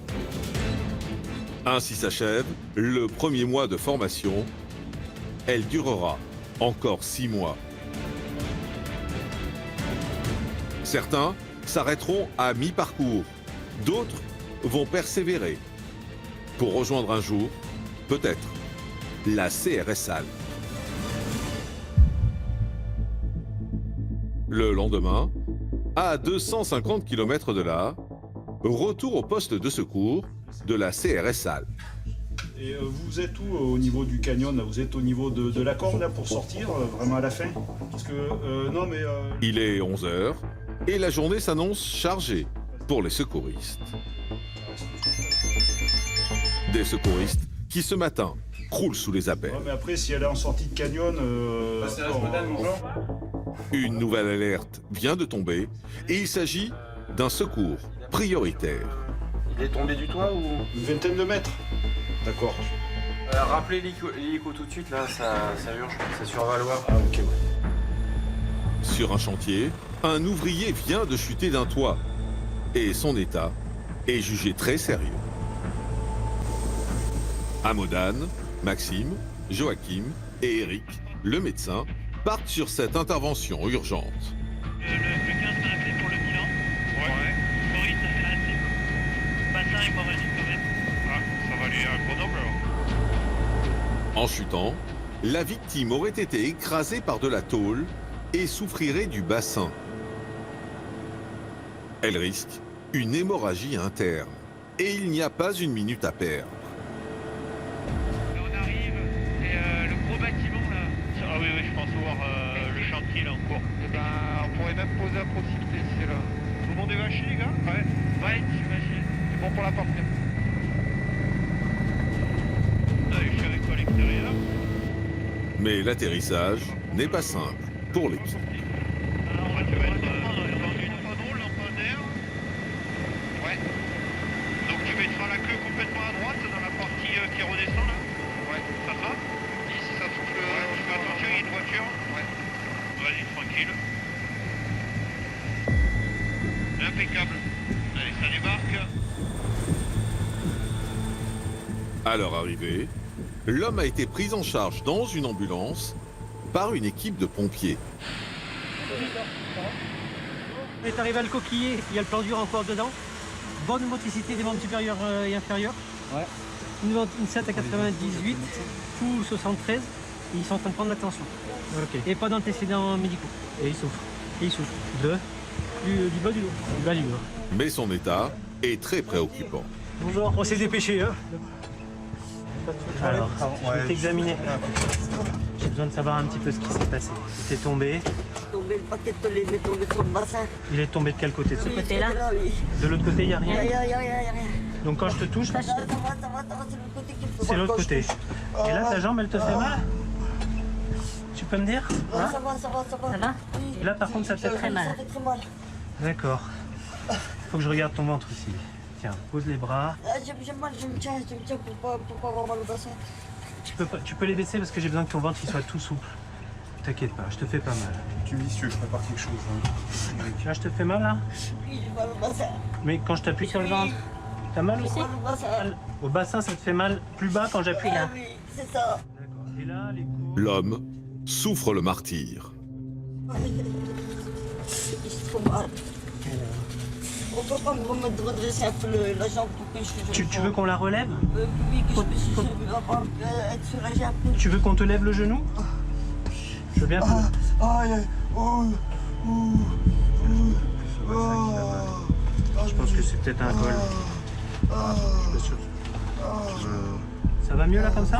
Ainsi s'achève le premier mois de formation. Elle durera encore 6 mois. Certains s'arrêteront à mi-parcours, d'autres vont persévérer pour rejoindre un jour, peut-être, la CRS Alpes. Le lendemain, à 250 km de là, retour au poste de secours de la CRS Alpes. Et vous êtes où au niveau du canyon là? Vous êtes au niveau de la corde là pour sortir, vraiment à la fin? Parce que, non mais... Il est 11 h et la journée s'annonce chargée pour les secouristes. Des secouristes qui ce matin croulent sous les appels. Ouais, mais après, si elle est en sortie de canyon... Une nouvelle alerte vient de tomber et il s'agit d'un secours prioritaire. Il est tombé du toit ou... Une vingtaine de mètres. D'accord. Rappelez l'hélico tout de suite, là, ça urge, c'est sur Valois. Ah ok, ouais. Sur un chantier, un ouvrier vient de chuter d'un toit et son état est jugé très sérieux. Amodane, Maxime, Joachim et Eric, le médecin, partent sur cette intervention urgente. Le 15 m'a appelé pour le bilan. Ouais. Maurice a fait assez. Bassin hémorragique quand même. Ah, ça va aller à Grenoble alors. En chutant, la victime aurait été écrasée par de la tôle et souffrirait du bassin. Elle risque une hémorragie interne et il n'y a pas une minute à perdre. Là on arrive, c'est le gros bâtiment là. Ah oui, je pense voir le chantier là en cours. Et ben, on pourrait même poser à proximité si c'est là. Tout le monde est vaché les gars? Ouais. Ouais, je suis vaché. C'est bon pour la porte. Je suis avec toi à l'extérieur. Mais l'atterrissage n'est pas simple pour l'équipe. Alors on va te mettre dans une drôle, lampadaire. Ouais. Donc tu mettras la queue complètement à droite dans la partie qui redescend là. Ouais. Ça va? Si ça souffle. Ouais, tu fais attention, il y a une voiture. Ouais. Vas-y, tranquille. Impeccable. Allez, ça débarque. À leur arrivée, l'homme a été pris en charge dans une ambulance par une équipe de pompiers. On est arrivé à le coquiller, il y a le plan dur encore dedans. Bonne motricité des membres supérieurs et inférieurs. Ouais. Une 7 à 98, tout 73, et ils sont en train de prendre la tension. Okay. Et pas d'antécédents médicaux. Et il souffre. Du bas du dos. Du bas du dos. Mais son état est très préoccupant. Bonjour, on s'est dépêché. Hein. Alors, je vais t'examiner. J'ai besoin de savoir un petit peu ce qui s'est passé. T'es tombé. Le paquet de tôle, il est tombé sur le bassin. Il est tombé de quel côté? De ce côté-là? De l'autre côté, il n'y a rien? Il n'y a rien. Donc quand je te touche, ça va, c'est l'autre côté qu'il faut. c'est l'autre côté. Et là, ta jambe, elle te fait mal? Tu peux me dire? Hein? Ça va. Ça va? Et là, par contre, ça te fait très mal. Ça fait très mal. D'accord. Il faut que je regarde ton ventre aussi. Tiens, pose les bras. J'ai mal, je me tiens pour pas avoir mal au bassin. Tu peux les baisser parce que j'ai besoin que ton ventre il soit tout souple. T'inquiète pas, je te fais pas mal. Tu me dis si tu veux, je prépare quelque chose. Hein. Là, je te fais mal là? Oui, j'ai mal au bassin. Mais quand je t'appuie sur le ventre, t'as mal aussi? Au bassin. Au bassin, ça te fait mal plus bas quand j'appuie là? Oui, c'est ça. D'accord. Et là, les coups... L'homme souffre le martyre. C'est trop mal. On peut pas me remettre de redresser un peu la jambe pour que je... Tu veux qu'on la relève? Oui, que je puisse être soulagé un peu. Tu veux qu'on te lève le genou? Je veux bien. Je pense que c'est peut-être un col. Je suis sûr. Ça va mieux là comme ça?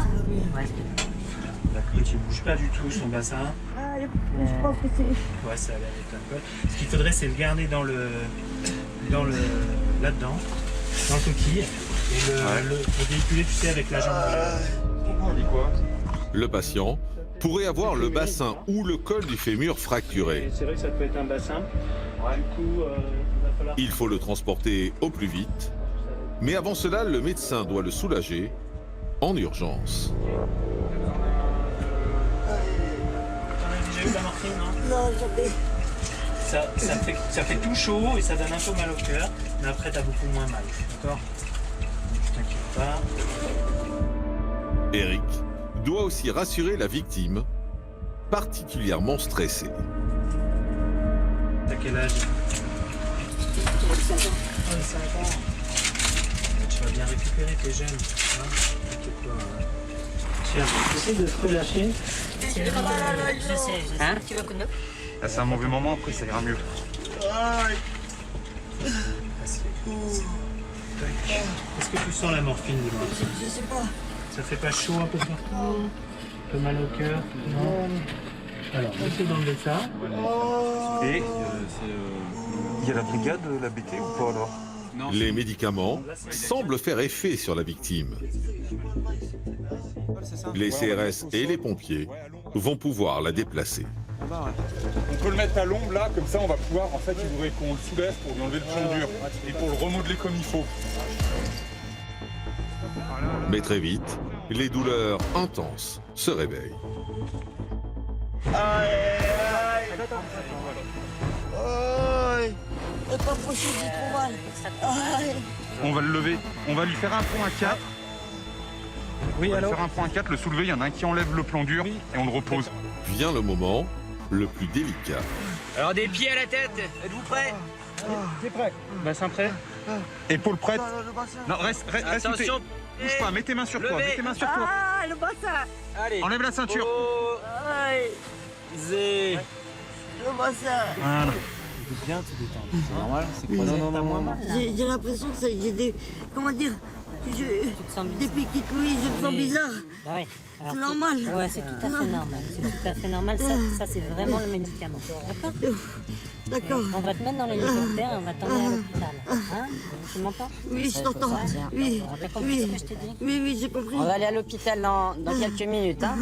Ouais. D'accord, tu bouges pas du tout son bassin. Je pense que c'est... Ouais, ça a l'air d'être un col. Ce qu'il faudrait, c'est le garder là-dedans, dans le coquille, et le véhiculer, tu sais, avec la jambe. On dit quoi? Le patient pourrait avoir le bassin ou le col du fémur fracturé. C'est vrai que ça peut être un bassin. Du coup, il va falloir... Il faut le transporter au plus vite. Mais avant cela, le médecin doit le soulager en urgence. T'en as déjà eu la morphine, non? Non, jamais. Ça fait tout chaud et ça donne un peu mal au cœur, mais après t'as beaucoup moins mal, d'accord? T'inquiète pas. Eric doit aussi rassurer la victime, particulièrement stressée. T'as quel âge? 5 ans. Tu vas bien récupérer, t'es jeune. Hein, t'inquiète pas. Tiens, essaye de te relâcher. Je sais. Hein? Tu veux que nous? Là, c'est un mauvais moment, après ça ira mieux. Est-ce que tu sens la morphine, dis-moi? Je sais pas. Ça fait pas chaud un peu partout? Un peu mal au cœur? Non. Alors, essaye d'enlever ça. Et il y a la brigade, la BT ou pas alors? Les médicaments semblent faire effet sur la victime. Les CRS et les pompiers vont pouvoir la déplacer. On peut le mettre à l'ombre là, comme ça on va pouvoir, en fait, il voudrait qu'on le soulève pour lui enlever le plomb dur et pour le remodeler comme il faut. Mais très vite, les douleurs intenses se réveillent. C'est pas possible, j'ai trop mal. On va le lever, on va lui faire un point à 4. Oui, on va alors lui faire un point à 4, le soulever, il y en a un qui enlève le plomb dur et on le repose. Vient le moment le plus délicat. Alors des pieds à la tête, êtes-vous prêts? T'es prêt? Bassin prêt? Épaule prête. Non, reste où t'es. Attention. Bouge pas, mets tes mains sur toi, Levez. mets tes mains sur toi. Ah, le bassin. Allez. Enlève la ceinture. Aïe, Zé. le bassin. Voilà. Il faut bien te détendre. C'est normal, c'est croisé. T'as moins mal. J'ai l'impression que j'ai des... Comment dire? Depuis qu'il couille, je me sens bizarre. Bah ouais. C'est normal. Ouais, c'est tout à fait normal. C'est tout à fait normal. Ça c'est vraiment le médicament. D'accord? D'accord. On va te mettre dans l'hélicoptère et on va t'emmener à l'hôpital. Hein? Tu m'entends? Oui, je t'entends. Oui, T'as compris ce que je t'ai dit? oui, j'ai compris. On va aller à l'hôpital dans quelques minutes. Hein?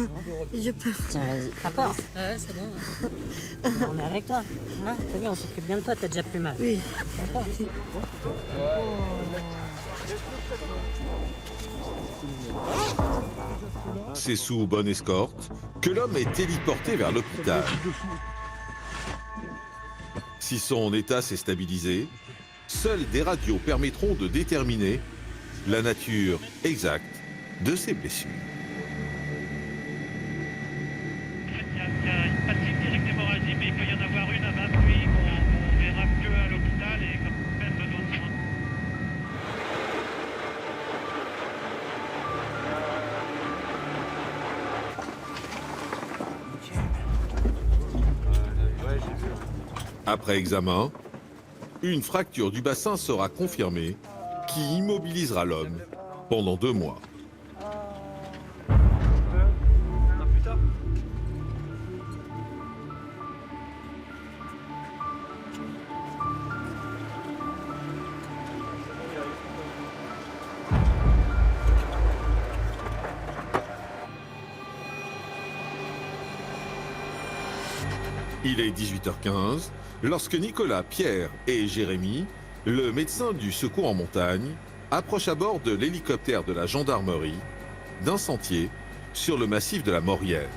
J'ai peur. Tiens, vas-y. D'accord? Ouais, c'est bon. On est avec toi. Hein? C'est bien, on s'occupe bien de toi, t'as déjà plus mal. Oui. D'accord? C'est sous bonne escorte que l'homme est téléporté vers l'hôpital. Si son état s'est stabilisé, seules des radios permettront de déterminer la nature exacte de ses blessures. Il y a une patine directe hémorragie, mais il peut y en avoir une à 28 qu'on verra que à l'hôpital et comme même de d'autres soins. Après examen, une fracture du bassin sera confirmée qui immobilisera l'homme pendant 2 mois. Il est 18h15 lorsque Nicolas, Pierre et Jérémy, le médecin du secours en montagne, approchent à bord de l'hélicoptère de la gendarmerie d'un sentier sur le massif de la Maurienne.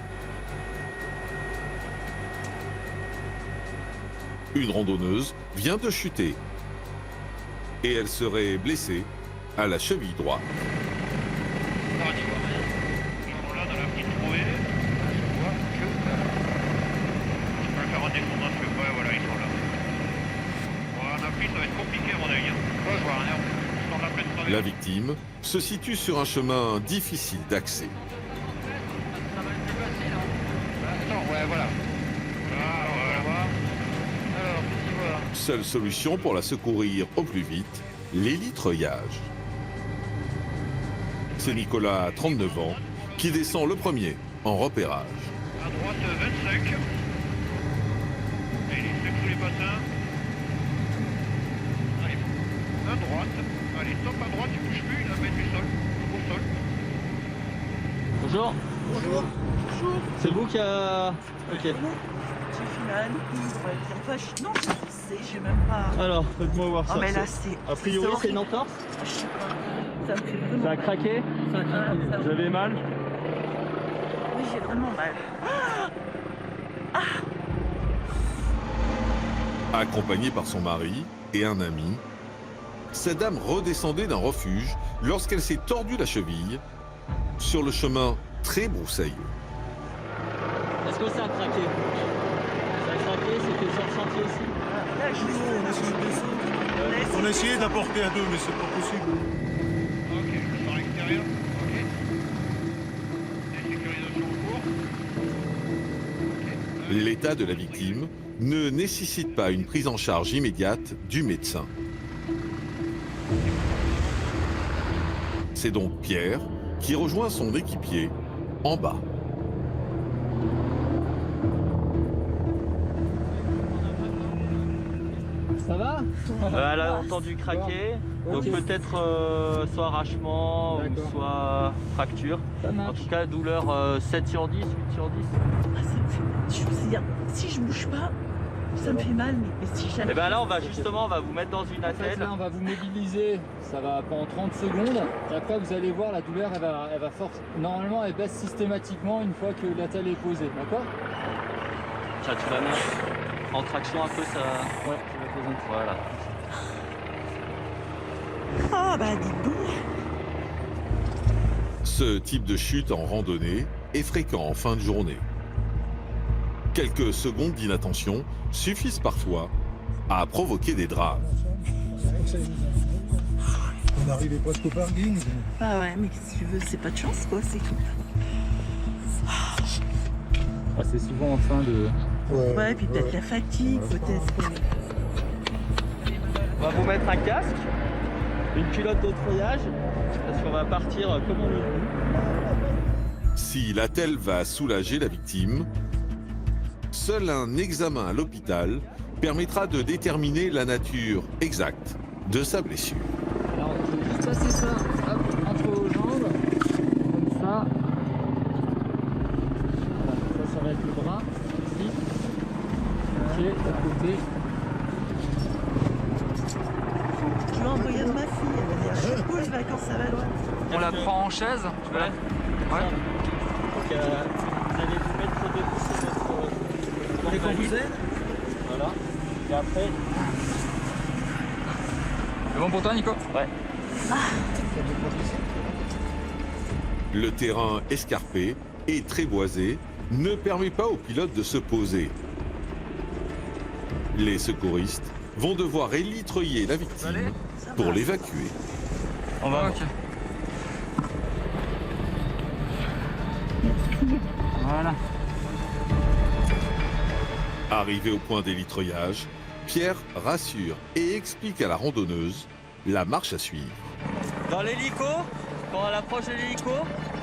Une randonneuse vient de chuter et elle serait blessée à la cheville droite. Là, dans la petite trouée, je vois que... Je peux le faire en descendant, parce que ouais, voilà, ils sont là. Bon, un appui, ça va être compliqué, à mon avis. Moi, je vois rien. Je suis dans la pleine traversée. La victime se situe sur un chemin difficile d'accès. Attends, ouais, voilà. Ah, voilà. Alors, petit voir. Seule solution pour la secourir au plus vite, l'hélitreuillage. C'est Nicolas, 39 ans, qui descend le premier en repérage. À droite, 25. Et les secs sous les bassins. Allez, à droite. Allez, top à droite, tu bouges plus, la mettre du sol. Au sol. Bonjour. Bonjour. Bonjour. C'est vous qui a... Ok. J'ai fait mal. Enfin, non, je sais, j'ai même pas... Alors, faites-moi voir ça. Ah, mais là, c'est... A priori, c'est une entorse. Je sais pas. Ça me fait vraiment... Ça a craqué. Vous avez mal? Oui, j'ai vraiment mal. Accompagné par son mari et un ami, cette dame redescendait d'un refuge lorsqu'elle s'est tordue la cheville sur le chemin très broussailleux. Est-ce que ça a craqué? Ça a craqué, c'était sur le chantier ici. Là, je on a essayé de descendre. On a essayé d'apporter à deux, mais c'est pas possible. Ok, je sors à l'extérieur. Ok. Sécurisation en cours. L'état de la victime ne nécessite pas une prise en charge immédiate du médecin. C'est donc Pierre qui rejoint son équipier en bas. Ça va? Elle a entendu craquer, donc peut-être soit arrachement ou soit fracture. En tout cas, douleur 7 sur 10, 8 sur 10. Ah, ça me fait mal. Je veux dire, si je bouge pas, ça me fait mal, mais si jamais... Et bien là, on va vous mettre dans une En fait, attelle. là, on va vous mobiliser, ça va pendant 30 secondes. Et après, vous allez voir, la douleur, elle va force. Normalement, elle baisse systématiquement une fois que l'attelle est posée, d'accord? Tiens, tu la mets en traction un peu, ça... Ouais, je vais poser. Voilà. Ah bah dis donc. Ce type de chute en randonnée est fréquent en fin de journée. Quelques secondes d'inattention suffisent parfois à provoquer des drames. On arrivait presque au parking. Ah ouais, mais qu'est-ce que tu veux, c'est pas de chance quoi, c'est tout. Ah, c'est souvent en fin de... Ouais, puis peut-être la fatigue, peut-être. On va vous mettre un casque, une culotte d'autreillage, parce qu'on va partir comme on le veut. Si l'attelle va soulager la victime, seul un examen à l'hôpital permettra de déterminer la nature exacte de sa blessure. Alors, je vais juste passer ça hop, entre vos jambes, comme ça. Voilà, ça va être le bras, ici. Ok, à côté. Je vais envoyer à ma fille, elle va dire, je suis cool, les vacances, ça va loin. On la prend en chaise, tu veux? Ouais. Donc vous allez vous mettre debout sur votre... Et quand vous êtes? Voilà. Et après... C'est bon pour toi, Nico? Ouais. Le terrain escarpé et très boisé ne permet pas aux pilotes de se poser. Les secouristes vont devoir élitreuiller la victime pour l'évacuer. On va. Ok. Voilà. Arrivé au point d'élitreuillage, Pierre rassure et explique à la randonneuse la marche à suivre. Dans l'hélico, quand elle approche de l'hélico,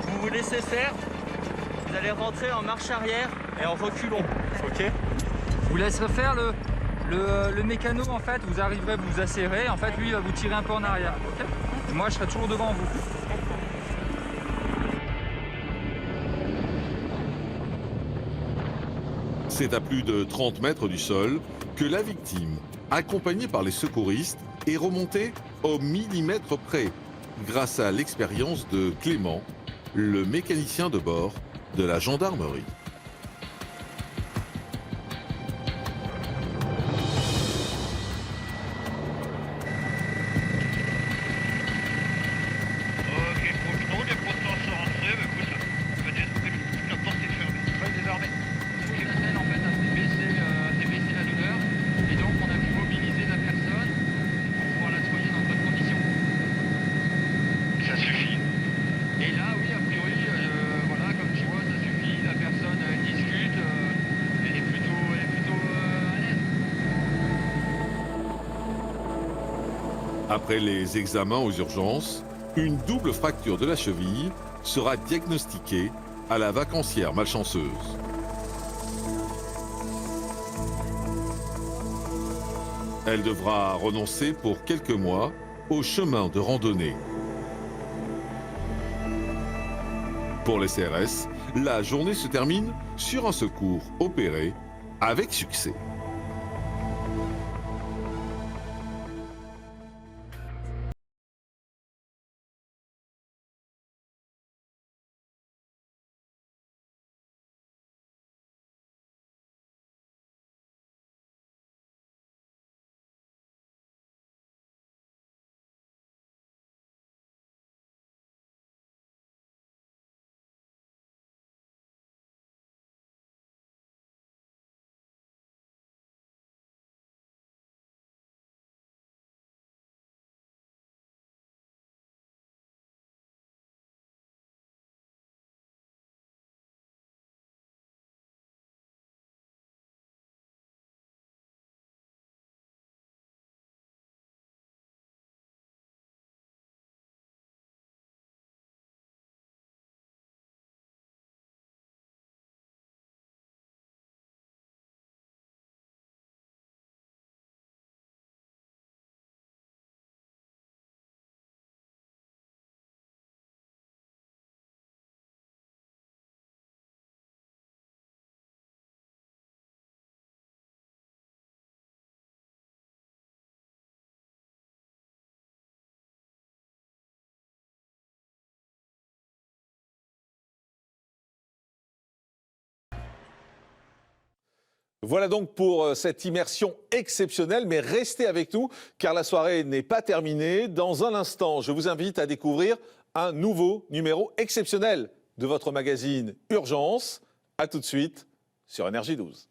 vous vous laissez faire. Vous allez rentrer en marche arrière et en reculons. Ok? Vous laisserez faire le mécano, en fait, vous arriverez, vous vous asserrez, en fait, lui, il va vous tirer un peu en arrière, ok? Et moi, je serai toujours devant vous. C'est à plus de 30 mètres du sol que la victime, accompagnée par les secouristes, est remontée au millimètre près, grâce à l'expérience de Clément, le mécanicien de bord de la gendarmerie. Ok, profitons, les porteurs sont rentrés, mais écoute, la porte est fermée. Ouais, désormais. L'attelle, en fait, a fait baisser la douleur, et donc on a pu mobiliser la personne pour pouvoir la soigner dans de bonnes conditions. Ça suffit. Et là, oui, a priori, voilà, comme tu vois, ça suffit, la personne discute, elle est plutôt à l'aise. Après les examens aux urgences, une double fracture de la cheville sera diagnostiquée à la vacancière malchanceuse. Elle devra renoncer pour quelques mois au chemin de randonnée. Pour les CRS, la journée se termine sur un secours opéré avec succès. Voilà donc pour cette immersion exceptionnelle, mais restez avec nous car la soirée n'est pas terminée. Dans un instant, je vous invite à découvrir un nouveau numéro exceptionnel de votre magazine Urgence. A tout de suite sur Énergie 12.